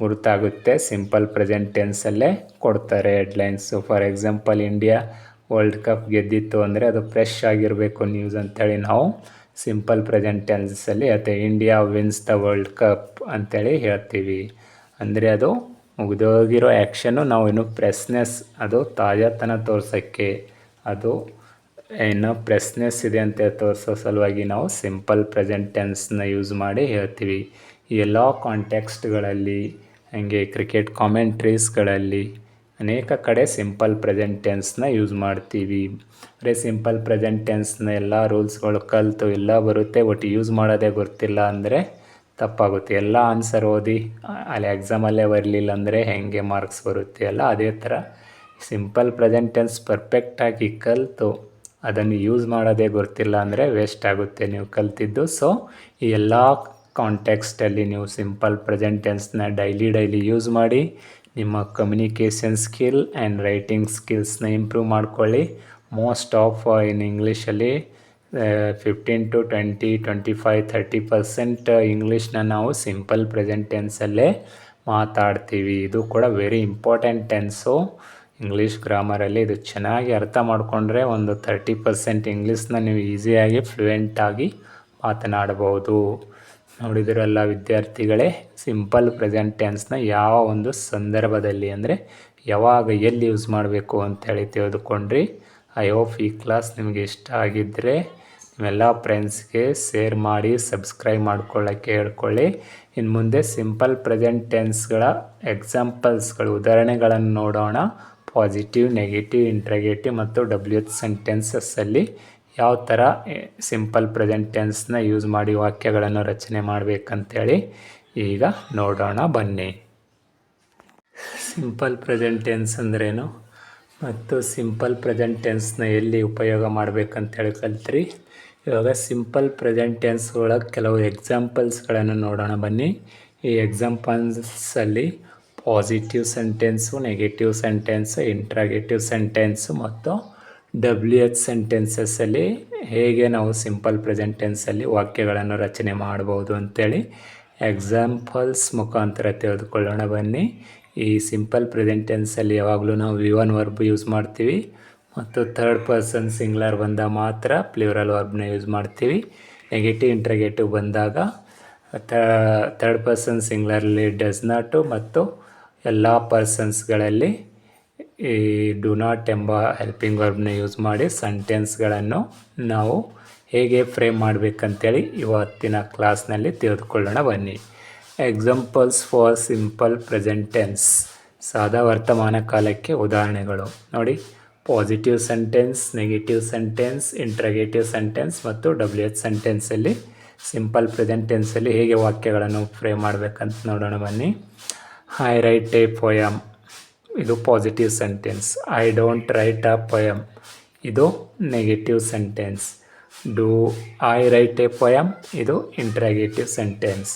ಗುರುತಾಗುತ್ತೆ. ಸಿಂಪಲ್ ಪ್ರೆಸೆಂಟ್ ಟೆನ್ಸಲ್ಲೇ ಕೊಡ್ತಾರೆ headlines. For example India world cup ಗೆದ್ದಿತ್ತು ಅಂದರೆ ಅದು ಫ್ರೆಶ್ ಆಗಿರಬೇಕು ನ್ಯೂಸ್ ಅಂಥೇಳಿ ನಾವು ಸಿಂಪಲ್ ಪ್ರೆಸೆಂಟ್ ಟೆನ್ಸಲ್ಲಿ ಹೇಳ್ತೀವಿ. India wins the world cup ಅಂಥೇಳಿ ಹೇಳ್ತೀವಿ. ಅಂದರೆ ಅದು ಮುಗಿದೋಗಿರೋ ಆ್ಯಕ್ಷನ್ನು ನಾವು ಇನ್ನೂ ಫ್ರೆಶ್ನೆಸ್, ಅದು ತಾಜಾತನ ತೋರ್ಸೋಕ್ಕೆ, ಅದು ಇನ್ನೂ ಫ್ರೆಶ್ನೆಸ್ ಇದೆ ಅಂತ ತೋರಿಸೋ ಸಲುವಾಗಿ ನಾವು ಸಿಂಪಲ್ ಪ್ರೆಸೆಂಟ್ ಟೆನ್ಸ್ನ ಯೂಸ್ ಮಾಡಿ ಹೇಳ್ತೀವಿ. ಈ ಎಲ್ಲ ಕಾಂಟೆಕ್ಸ್ಟ್ಗಳಲ್ಲಿ, ಹಾಗೆ ಕ್ರಿಕೆಟ್ ಕಾಮೆಂಟ್ರೀಸ್ಗಳಲ್ಲಿ ಅನೇಕ ಕಡೆ ಸಿಂಪಲ್ ಪ್ರೆಸೆಂಟ್ ಟೆನ್ಸ್ನ ಯೂಸ್ ಮಾಡ್ತೀವಿ. ಅಂದರೆ ಸಿಂಪಲ್ ಪ್ರೆಸೆಂಟ್ ಟೆನ್ಸ್ನ ಎಲ್ಲ ರೂಲ್ಸ್ಗಳು ಕಲಿತು ಎಲ್ಲ ಬರುತ್ತೆ, ಒಟ್ಟು ಯೂಸ್ ಮಾಡೋದೇ ಗೊತ್ತಿಲ್ಲ ಅಂದರೆ ತಪ್ಪಾಗುತ್ತೆ. ಎಲ್ಲ ಆನ್ಸರ್ ಓದಿ ಅಲ್ಲಿ ಎಕ್ಸಾಮಲ್ಲೇ ಬರಲಿಲ್ಲ ಅಂದರೆ ಹೇಗೆ ಮಾರ್ಕ್ಸ್ ಬರುತ್ತೆ ಅಲ್ಲ, ಅದೇ ಥರ ಸಿಂಪಲ್ ಪ್ರೆಸೆಂಟ್ ಟೆನ್ಸ್ ಪರ್ಫೆಕ್ಟಾಗಿ ಕಲಿತು ಅದನ್ನು ಯೂಸ್ ಮಾಡೋದೇ ಗೊತ್ತಿಲ್ಲ ಅಂದರೆ ವೇಸ್ಟ್ ಆಗುತ್ತೆ ನೀವು ಕಲ್ತಿದ್ದು. ಸೊ ಈ ಎಲ್ಲ ಕಾಂಟೆಕ್ಸ್ಟಲ್ಲಿ ನೀವು ಸಿಂಪಲ್ ಪ್ರೆಸೆಂಟ್ ಟೆನ್ಸ್ನ ಡೈಲಿ ಯೂಸ್ ಮಾಡಿ ನಿಮ್ಮ ಕಮ್ಯುನಿಕೇಷನ್ ಸ್ಕಿಲ್ ಆ್ಯಂಡ್ ರೈಟಿಂಗ್ ಸ್ಕಿಲ್ಸ್ನ ಇಂಪ್ರೂವ್ ಮಾಡ್ಕೊಳ್ಳಿ. ಮೋಸ್ಟ್ ಆಫ್ ಇನ್ ಇಂಗ್ಲೀಷಲ್ಲಿ 15 to 20, 25, 30% ಇಂಗ್ಲೀಷ್ನ ನಾವು ಸಿಂಪಲ್ ಪ್ರೆಸೆಂಟ್ ಟೆನ್ಸಲ್ಲೇ ಮಾತಾಡ್ತೀವಿ. ಇದು ಕೂಡ ವೆರಿ ಇಂಪಾರ್ಟೆಂಟ್ ಟೆನ್ಸು ಇಂಗ್ಲೀಷ್ ಗ್ರಾಮರಲ್ಲಿ. ಇದು ಚೆನ್ನಾಗಿ ಅರ್ಥ ಮಾಡಿಕೊಂಡ್ರೆ ಒಂದು 30% ಇಂಗ್ಲೀಷ್ನ ನೀವು ಈಸಿಯಾಗಿ ಫ್ಲೂಯೆಂಟಾಗಿ ಮಾತನಾಡಬಹುದು. ನೋಡಿದಿರಲ್ಲ ವಿದ್ಯಾರ್ಥಿಗಳೇ, ಸಿಂಪಲ್ ಪ್ರೆಸೆಂಟ್ ಟೆನ್ಸ್ನ ಯಾವ ಒಂದು ಸಂದರ್ಭದಲ್ಲಿ ಅಂದರೆ ಯಾವಾಗ ಎಲ್ಲಿ ಯೂಸ್ ಮಾಡಬೇಕು ಅಂಥೇಳಿ ತಿಳಿದುಕೊಂಡ್ರಿ. ಐ ಹೋಪ್ ಈ ಕ್ಲಾಸ್ ನಿಮಗೆ ಇಷ್ಟ ಆಗಿದ್ದರೆ ನೀವೆಲ್ಲ ಫ್ರೆಂಡ್ಸ್ಗೆ ಶೇರ್ ಮಾಡಿ, ಸಬ್ಸ್ಕ್ರೈಬ್ ಮಾಡ್ಕೊಳ್ಳೋಕ್ಕೆ ಹೇಳ್ಕೊಳ್ಳಿ. ಇನ್ನು ಮುಂದೆ ಸಿಂಪಲ್ ಪ್ರೆಸೆಂಟ್ ಟೆನ್ಸ್ಗಳ ಎಕ್ಸಾಂಪಲ್ಸ್ಗಳು, ಉದಾಹರಣೆಗಳನ್ನು ನೋಡೋಣ. ಪಾಸಿಟಿವ್, ನೆಗೆಟಿವ್, ಇಂಟ್ರಗೇಟಿವ್ ಮತ್ತು WH ಸೆಂಟೆನ್ಸಸ್ಸಲ್ಲಿ ಯಾವ ಥರ ಸಿಂಪಲ್ ಪ್ರೆಸೆಂಟ್ ಟೆನ್ಸ್ನ ಯೂಸ್ ಮಾಡಿ ವಾಕ್ಯಗಳನ್ನು ರಚನೆ ಮಾಡಬೇಕಂತೇಳಿ ಈಗ ನೋಡೋಣ ಬನ್ನಿ. ಸಿಂಪಲ್ ಪ್ರೆಸೆಂಟ್ ಟೆನ್ಸ್ ಅಂದ್ರೇನು ಮತ್ತು ಸಿಂಪಲ್ ಪ್ರೆಸೆಂಟ್ ಟೆನ್ಸ್ನ ಎಲ್ಲಿ ಉಪಯೋಗ ಮಾಡಬೇಕಂತೇಳಿ ಕಲ್ತ್ರಿ. ಇವಾಗ ಸಿಂಪಲ್ ಪ್ರೆಸೆಂಟ್ ಟೆನ್ಸ್ ಒಳಗೆ ಕೆಲವು ಎಕ್ಸಾಂಪಲ್ಸ್ಗಳನ್ನು ನೋಡೋಣ ಬನ್ನಿ. ಈ ಎಕ್ಸಾಂಪಲ್ಸಲ್ಲಿ positive sentence, negative sentence, interrogative sentence ಮತ್ತು WH ಸೆಂಟೆನ್ಸಸ್ಸಲ್ಲಿ ಹೇಗೆ ನಾವು ಸಿಂಪಲ್ ಪ್ರೆಸೆಂಟ್ ಟೆನ್ಸಲ್ಲಿ ವಾಕ್ಯಗಳನ್ನು ರಚನೆ ಮಾಡ್ಬೋದು ಅಂತೇಳಿ ಎಕ್ಸಾಂಪಲ್ಸ್ ಮುಖಾಂತರ ತಿಳಿದುಕೊಳ್ಳೋಣ ಬನ್ನಿ. ಈ ಸಿಂಪಲ್ ಪ್ರೆಸೆಂಟ್ ಟೆನ್ಸಲ್ಲಿ ಯಾವಾಗಲೂ ನಾವು V1 ವರ್ಬ್ ಯೂಸ್ ಮಾಡ್ತೀವಿ ಮತ್ತು ಥರ್ಡ್ ಪರ್ಸನ್ ಸಿಂಗ್ಯುಲರ್ ಬಂದಾಗ ಮಾತ್ರ ಪ್ಲೂರಲ್ ವರ್ಬ್ನ ಯೂಸ್ ಮಾಡ್ತೀವಿ. ನೆಗೆಟಿವ್ ಇಂಟ್ರಾಗೇಟಿವ್ ಬಂದಾಗ ಥರ್ಡ್ ಪರ್ಸನ್ ಸಿಂಗ್ಯುಲರ್ಲಿ ಡಸ್ ನಾಟು ಮತ್ತು ಎಲ್ಲ ಪರ್ಸನ್ಸ್ಗಳಲ್ಲಿ ಈ ಡು ನಾಟ್ ಎಂಬ ಹೆಲ್ಪಿಂಗ್ ವರ್ಬ್ನ ಯೂಸ್ ಮಾಡಿ ಸೆಂಟೆನ್ಸ್ಗಳನ್ನು ನಾವು ಹೇಗೆ ಫ್ರೇಮ್ ಮಾಡಬೇಕಂತೇಳಿ ಇವತ್ತಿನ ಕ್ಲಾಸ್ನಲ್ಲಿ ತಿಳಿದುಕೊಳ್ಳೋಣ ಬನ್ನಿ. Examples for simple present tense, ಸಾದಾ ವರ್ತಮಾನ ಕಾಲಕ್ಕೆ ಉದಾಹರಣೆಗಳು ನೋಡಿ. Positive sentence, negative sentence, interrogative sentence ಮತ್ತು WH ಸೆಂಟೆನ್ಸಲ್ಲಿ ಸಿಂಪಲ್ ಪ್ರೆಸೆಂಟ್ ಟೆನ್ಸಲ್ಲಿ ಹೇಗೆ ವಾಕ್ಯಗಳನ್ನು ಫ್ರೇಮ್ ಮಾಡಬೇಕಂತ ನೋಡೋಣ ಬನ್ನಿ. ಐ ರೈಟ್ ಎ ಪೊಯಮ್, ಇದು positive sentence. I don't write a poem, ಇದು negative sentence. Do I write a poem, ಇದು interrogative sentence.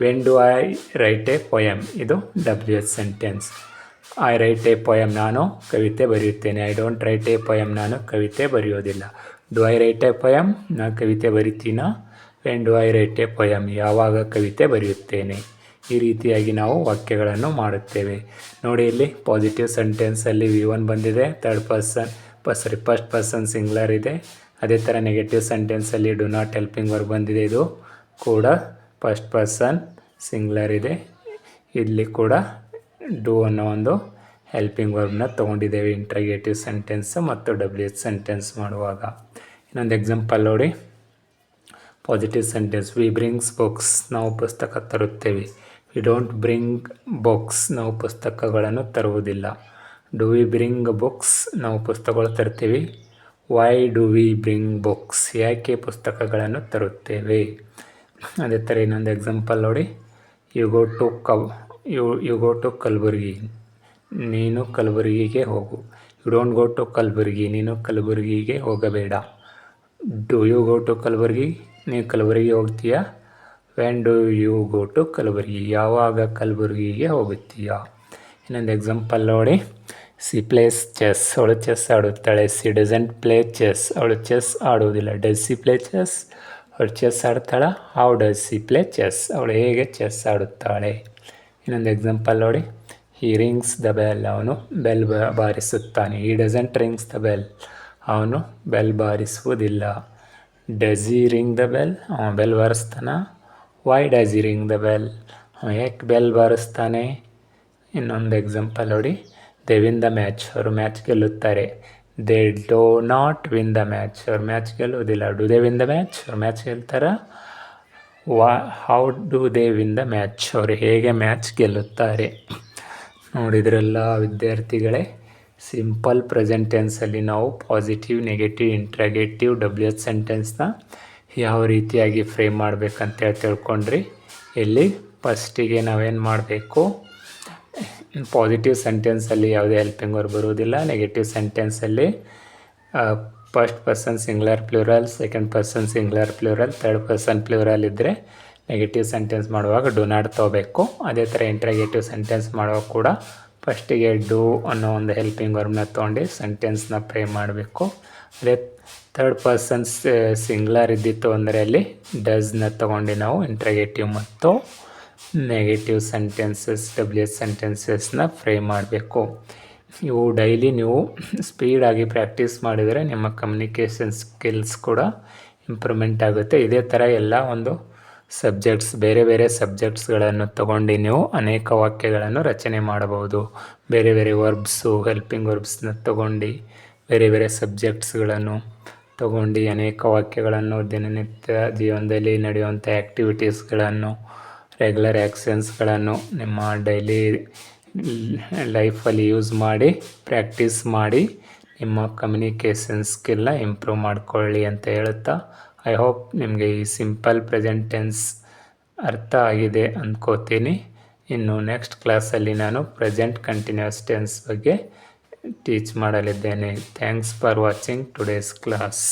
When do I write a poem, ಇದು WH sentence. I write a poem, ನಾನು ಕವಿತೆ ಬರೆಯುತ್ತೇನೆ. I don't write a poem, ನಾನು ಕವಿತೆ ಬರೆಯೋದಿಲ್ಲ. Do I write a poem, ನಾನು ಕವಿತೆ ಬರಿತೀನ. When do I write a poem, ಯಾವಾಗ ಕವಿತೆ ಬರೆಯುತ್ತೇನೆ. ಈ ರೀತಿಯಾಗಿ ನಾವು ವಾಕ್ಯಗಳನ್ನು ಮಾಡುತ್ತೇವೆ. ನೋಡಿ, ಇಲ್ಲಿ ಪಾಸಿಟಿವ್ ಸೆಂಟೆನ್ಸಲ್ಲಿ V1 ಬಂದಿದೆ, ಫಸ್ಟ್ ಪರ್ಸನ್ ಸಿಂಗ್ಯುಲರ್ ಇದೆ. ಅದೇ ಥರ ನೆಗೆಟಿವ್ ಸೆಂಟೆನ್ಸಲ್ಲಿ ಡು ನಾಟ್ ಹೆಲ್ಪಿಂಗ್ ವರ್ಬ್ ಬಂದಿದೆ, ಇದು ಕೂಡ ಫಸ್ಟ್ ಪರ್ಸನ್ ಸಿಂಗ್ಯುಲರ್ ಇದೆ. ಇಲ್ಲಿ ಕೂಡ ಡು ಅನ್ನೋ ಒಂದು ಹೆಲ್ಪಿಂಗ್ ವರ್ಬ್ನ ತೊಗೊಂಡಿದ್ದೇವೆ ಇಂಟ್ರಾಗೇಟಿವ್ ಸೆಂಟೆನ್ಸ್ ಮತ್ತು WH ಸೆಂಟೆನ್ಸ್ ಮಾಡುವಾಗ. ಇನ್ನೊಂದು ಎಕ್ಸಾಂಪಲ್ ನೋಡಿ. Positive sentence, we brings books, ನಾವು ಪುಸ್ತಕ ತರುತ್ತೇವೆ. ವಿ ಡೋಂಟ್ ಬ್ರಿಂಗ್ ಬುಕ್ಸ್, ನಾವು ಪುಸ್ತಕಗಳನ್ನು ತರುವುದಿಲ್ಲ. ಡು ವಿ ಬ್ರಿಂಗ್ ಬುಕ್ಸ್, ನಾವು ಪುಸ್ತಕಗಳು ತರ್ತೀವಿ. Why do we bring books, ಯಾಕೆ ಪುಸ್ತಕಗಳನ್ನು ತರುತ್ತೇವೆ. ಅದೇ ಥರ ಇನ್ನೊಂದು ಎಕ್ಸಾಂಪಲ್ ನೋಡಿ. ಯು ಗೋ ಟು ಕಲಬುರ್ಗಿ, ನೀನು ಕಲಬುರ್ಗಿಗೆ ಹೋಗು. You don't go to Kalaburagi, ನೀನು ಕಲಬುರ್ಗಿಗೆ ಹೋಗಬೇಡ. Do you go to Kalaburagi, ನೀವು ಕಲಬುರ್ಗಿಗೆ ಹೋಗ್ತೀಯಾ. When do you go to Kalaburagi, ಯಾವಾಗ ಕಲಬುರ್ಗಿಗೆ ಹೋಗುತ್ತೀಯಾ. ಇನ್ನೊಂದು ಎಕ್ಸಾಂಪಲ್ ನೋಡಿ. ಸಿ ಪ್ಲೇಸ್ ಚೆಸ್, ಅವಳು ಚೆಸ್ ಆಡುತ್ತಾಳೆ. ಸಿ ಡಸಂಟ್ ಪ್ಲೇ ಚೆಸ್, ಅವಳು ಚೆಸ್ ಆಡುವುದಿಲ್ಲ. ಡಸ್ ಸಿ ಪ್ಲೇ ಚೆಸ್, ಅವಳು ಚೆಸ್ ಆಡ್ತಾಳ. How does she play chess, ಅವಳು ಹೇಗೆ ಚೆಸ್ ಆಡುತ್ತಾಳೆ. ಇನ್ನೊಂದು ಎಕ್ಸಾಂಪಲ್ ನೋಡಿ. ಹಿ ರಿಂಗ್ಸ್ ದ ಬೆಲ್, ಅವನು bell ಬಾರಿಸುತ್ತಾನೆ. He doesn't rings the bell, ಅವನು ಬೆಲ್ ಬಾರಿಸುವುದಿಲ್ಲ. Does he ring the bell, ಅವನು ಬೆಲ್ ಬಾರಿಸ್ತಾನ. Why does he ring the bell, ಅವನು ಯಾಕೆ ಬೆಲ್ ಬಾರಿಸ್ತಾನೆ. ಇನ್ನೊಂದು ಎಕ್ಸಾಂಪಲ್ ನೋಡಿ. ದೇ ವಿನ್ ದ ಮ್ಯಾಚ್, ಅವರು ಮ್ಯಾಚ್ ಗೆಲ್ಲುತ್ತಾರೆ. They do not win the match, ಅವ್ರು ಮ್ಯಾಚ್ ಗೆಲ್ಲುವುದಿಲ್ಲ. Do they win the match, ಅವ್ರು ಮ್ಯಾಚ್ ಗೆಲ್ತಾರ. How do they win the match, ಅವರು ಹೇಗೆ ಮ್ಯಾಚ್ ಗೆಲ್ಲುತ್ತಾರೆ. ನೋಡಿದ್ರಲ್ಲ ವಿದ್ಯಾರ್ಥಿಗಳೇ, ಸಿಂಪಲ್ ಪ್ರೆಸೆಂಟ್ ಟೆನ್ಸಲ್ಲಿ ನಾವು ಪಾಸಿಟಿವ್, ನೆಗೆಟಿವ್, ಇಂಟ್ರಾಗೇಟಿವ್, WH ಸೆಂಟೆನ್ಸ್ನ ಯಾವ ರೀತಿಯಾಗಿ ಫ್ರೇಮ್ ಮಾಡಬೇಕಂತೇಳಿ ತಿಳ್ಕೊಂಡ್ರಿ. ಇಲ್ಲಿ ಫಸ್ಟಿಗೆ ನಾವೇನು ಮಾಡಬೇಕು, ಪಾಸಿಟಿವ್ ಸೆಂಟೆನ್ಸಲ್ಲಿ ಯಾವುದೇ ಹೆಲ್ಪಿಂಗ್ ವರ್ಬ್ ಬರುವುದಿಲ್ಲ. ನೆಗೆಟಿವ್ ಸೆಂಟೆನ್ಸಲ್ಲಿ first person singular plural, second person singular plural, third person plural ಇದ್ದರೆ ನೆಗೆಟಿವ್ ಸೆಂಟೆನ್ಸ್ ಮಾಡುವಾಗ ಡು ನಾಟ್ ತೊಗೋಬೇಕು. ಅದೇ ಥರ ಇಂಟ್ರಾಗೇಟಿವ್ ಸೆಂಟೆನ್ಸ್ ಮಾಡುವಾಗ ಕೂಡ ಫಸ್ಟಿಗೆ ಡು ಅನ್ನೋ ಒಂದು ಹೆಲ್ಪಿಂಗ್ ವರ್ಬ್ನ ತೊಗೊಂಡು ಸೆಂಟೆನ್ಸ್ನ ಫ್ರೇಮ್ ಮಾಡಬೇಕು. ಅದೇ ಥರ್ಡ್ ಪರ್ಸನ್ ಸಿಂಗ್ಯುಲರ್ ಇದ್ದಿತ್ತು ಅಂದರೆ ಅಲ್ಲಿ ಡಸ್ನ ತೊಗೊಂಡು ನಾವು ಇಂಟ್ರಾಗೇಟಿವ್ ಮತ್ತು ನೆಗೆಟಿವ್ ಸೆಂಟೆನ್ಸಸ್, WH ಸೆಂಟೆನ್ಸಸ್ನ ಫ್ರೇಮ್ ಮಾಡಬೇಕು. ಇವು ಡೈಲಿ ನೀವು ಸ್ಪೀಡಾಗಿ ಪ್ರಾಕ್ಟೀಸ್ ಮಾಡಿದರೆ ನಿಮ್ಮ ಕಮ್ಯುನಿಕೇಷನ್ ಸ್ಕಿಲ್ಸ್ ಕೂಡ ಇಂಪ್ರೂವ್ಮೆಂಟ್ ಆಗುತ್ತೆ. ಇದೇ ಥರ ಎಲ್ಲ ಒಂದು ಸಬ್ಜೆಕ್ಟ್ಸ್, ಬೇರೆ ಬೇರೆ ಸಬ್ಜೆಕ್ಟ್ಸ್ಗಳನ್ನು ತಗೊಂಡು ನೀವು ಅನೇಕ ವಾಕ್ಯಗಳನ್ನು ರಚನೆ ಮಾಡಬಹುದು. ಬೇರೆ ಬೇರೆ ವರ್ಬ್ಸು, ಹೆಲ್ಪಿಂಗ್ ವರ್ಬ್ಸ್ನ ತಗೊಂಡು ಬೇರೆ ಬೇರೆ ಸಬ್ಜೆಕ್ಟ್ಸ್ಗಳನ್ನು ತಗೊಂಡು ಅನೇಕ ವಾಕ್ಯಗಳನ್ನು, ದಿನನಿತ್ಯ ಜೀವನದಲ್ಲಿ ನಡೆಯುವಂಥ ಆ್ಯಕ್ಟಿವಿಟೀಸ್ಗಳನ್ನು, ರೆಗ್ಯುಲರ್ ಆ್ಯಕ್ಷನ್ಸ್ಗಳನ್ನು ನಿಮ್ಮ ಡೈಲಿ ಲೈಫಲ್ಲಿ ಯೂಸ್ ಮಾಡಿ ಪ್ರಾಕ್ಟೀಸ್ ಮಾಡಿ ನಿಮ್ಮ ಕಮ್ಯುನಿಕೇಷನ್ ಸ್ಕಿಲ್ನ ಇಂಪ್ರೂವ್ ಮಾಡ್ಕೊಳ್ಳಿ ಅಂತ ಹೇಳುತ್ತಾ ಐ ಹೋಪ್ ನಿಮಗೆ ಈ ಸಿಂಪಲ್ ಪ್ರೆಸೆಂಟ್ ಟೆನ್ಸ್ ಅರ್ಥ ಆಗಿದೆ ಅಂದ್ಕೋತೀನಿ. ಇನ್ನು ನೆಕ್ಸ್ಟ್ ಕ್ಲಾಸಲ್ಲಿ ನಾನು ಪ್ರೆಸೆಂಟ್ ಕಂಟಿನ್ಯೂಸ್ ಟೆನ್ಸ್ ಬಗ್ಗೆ ಟೀಚ್ ಮಾಡಲಿದ್ದೇನೆ. Thanks for watching today's class.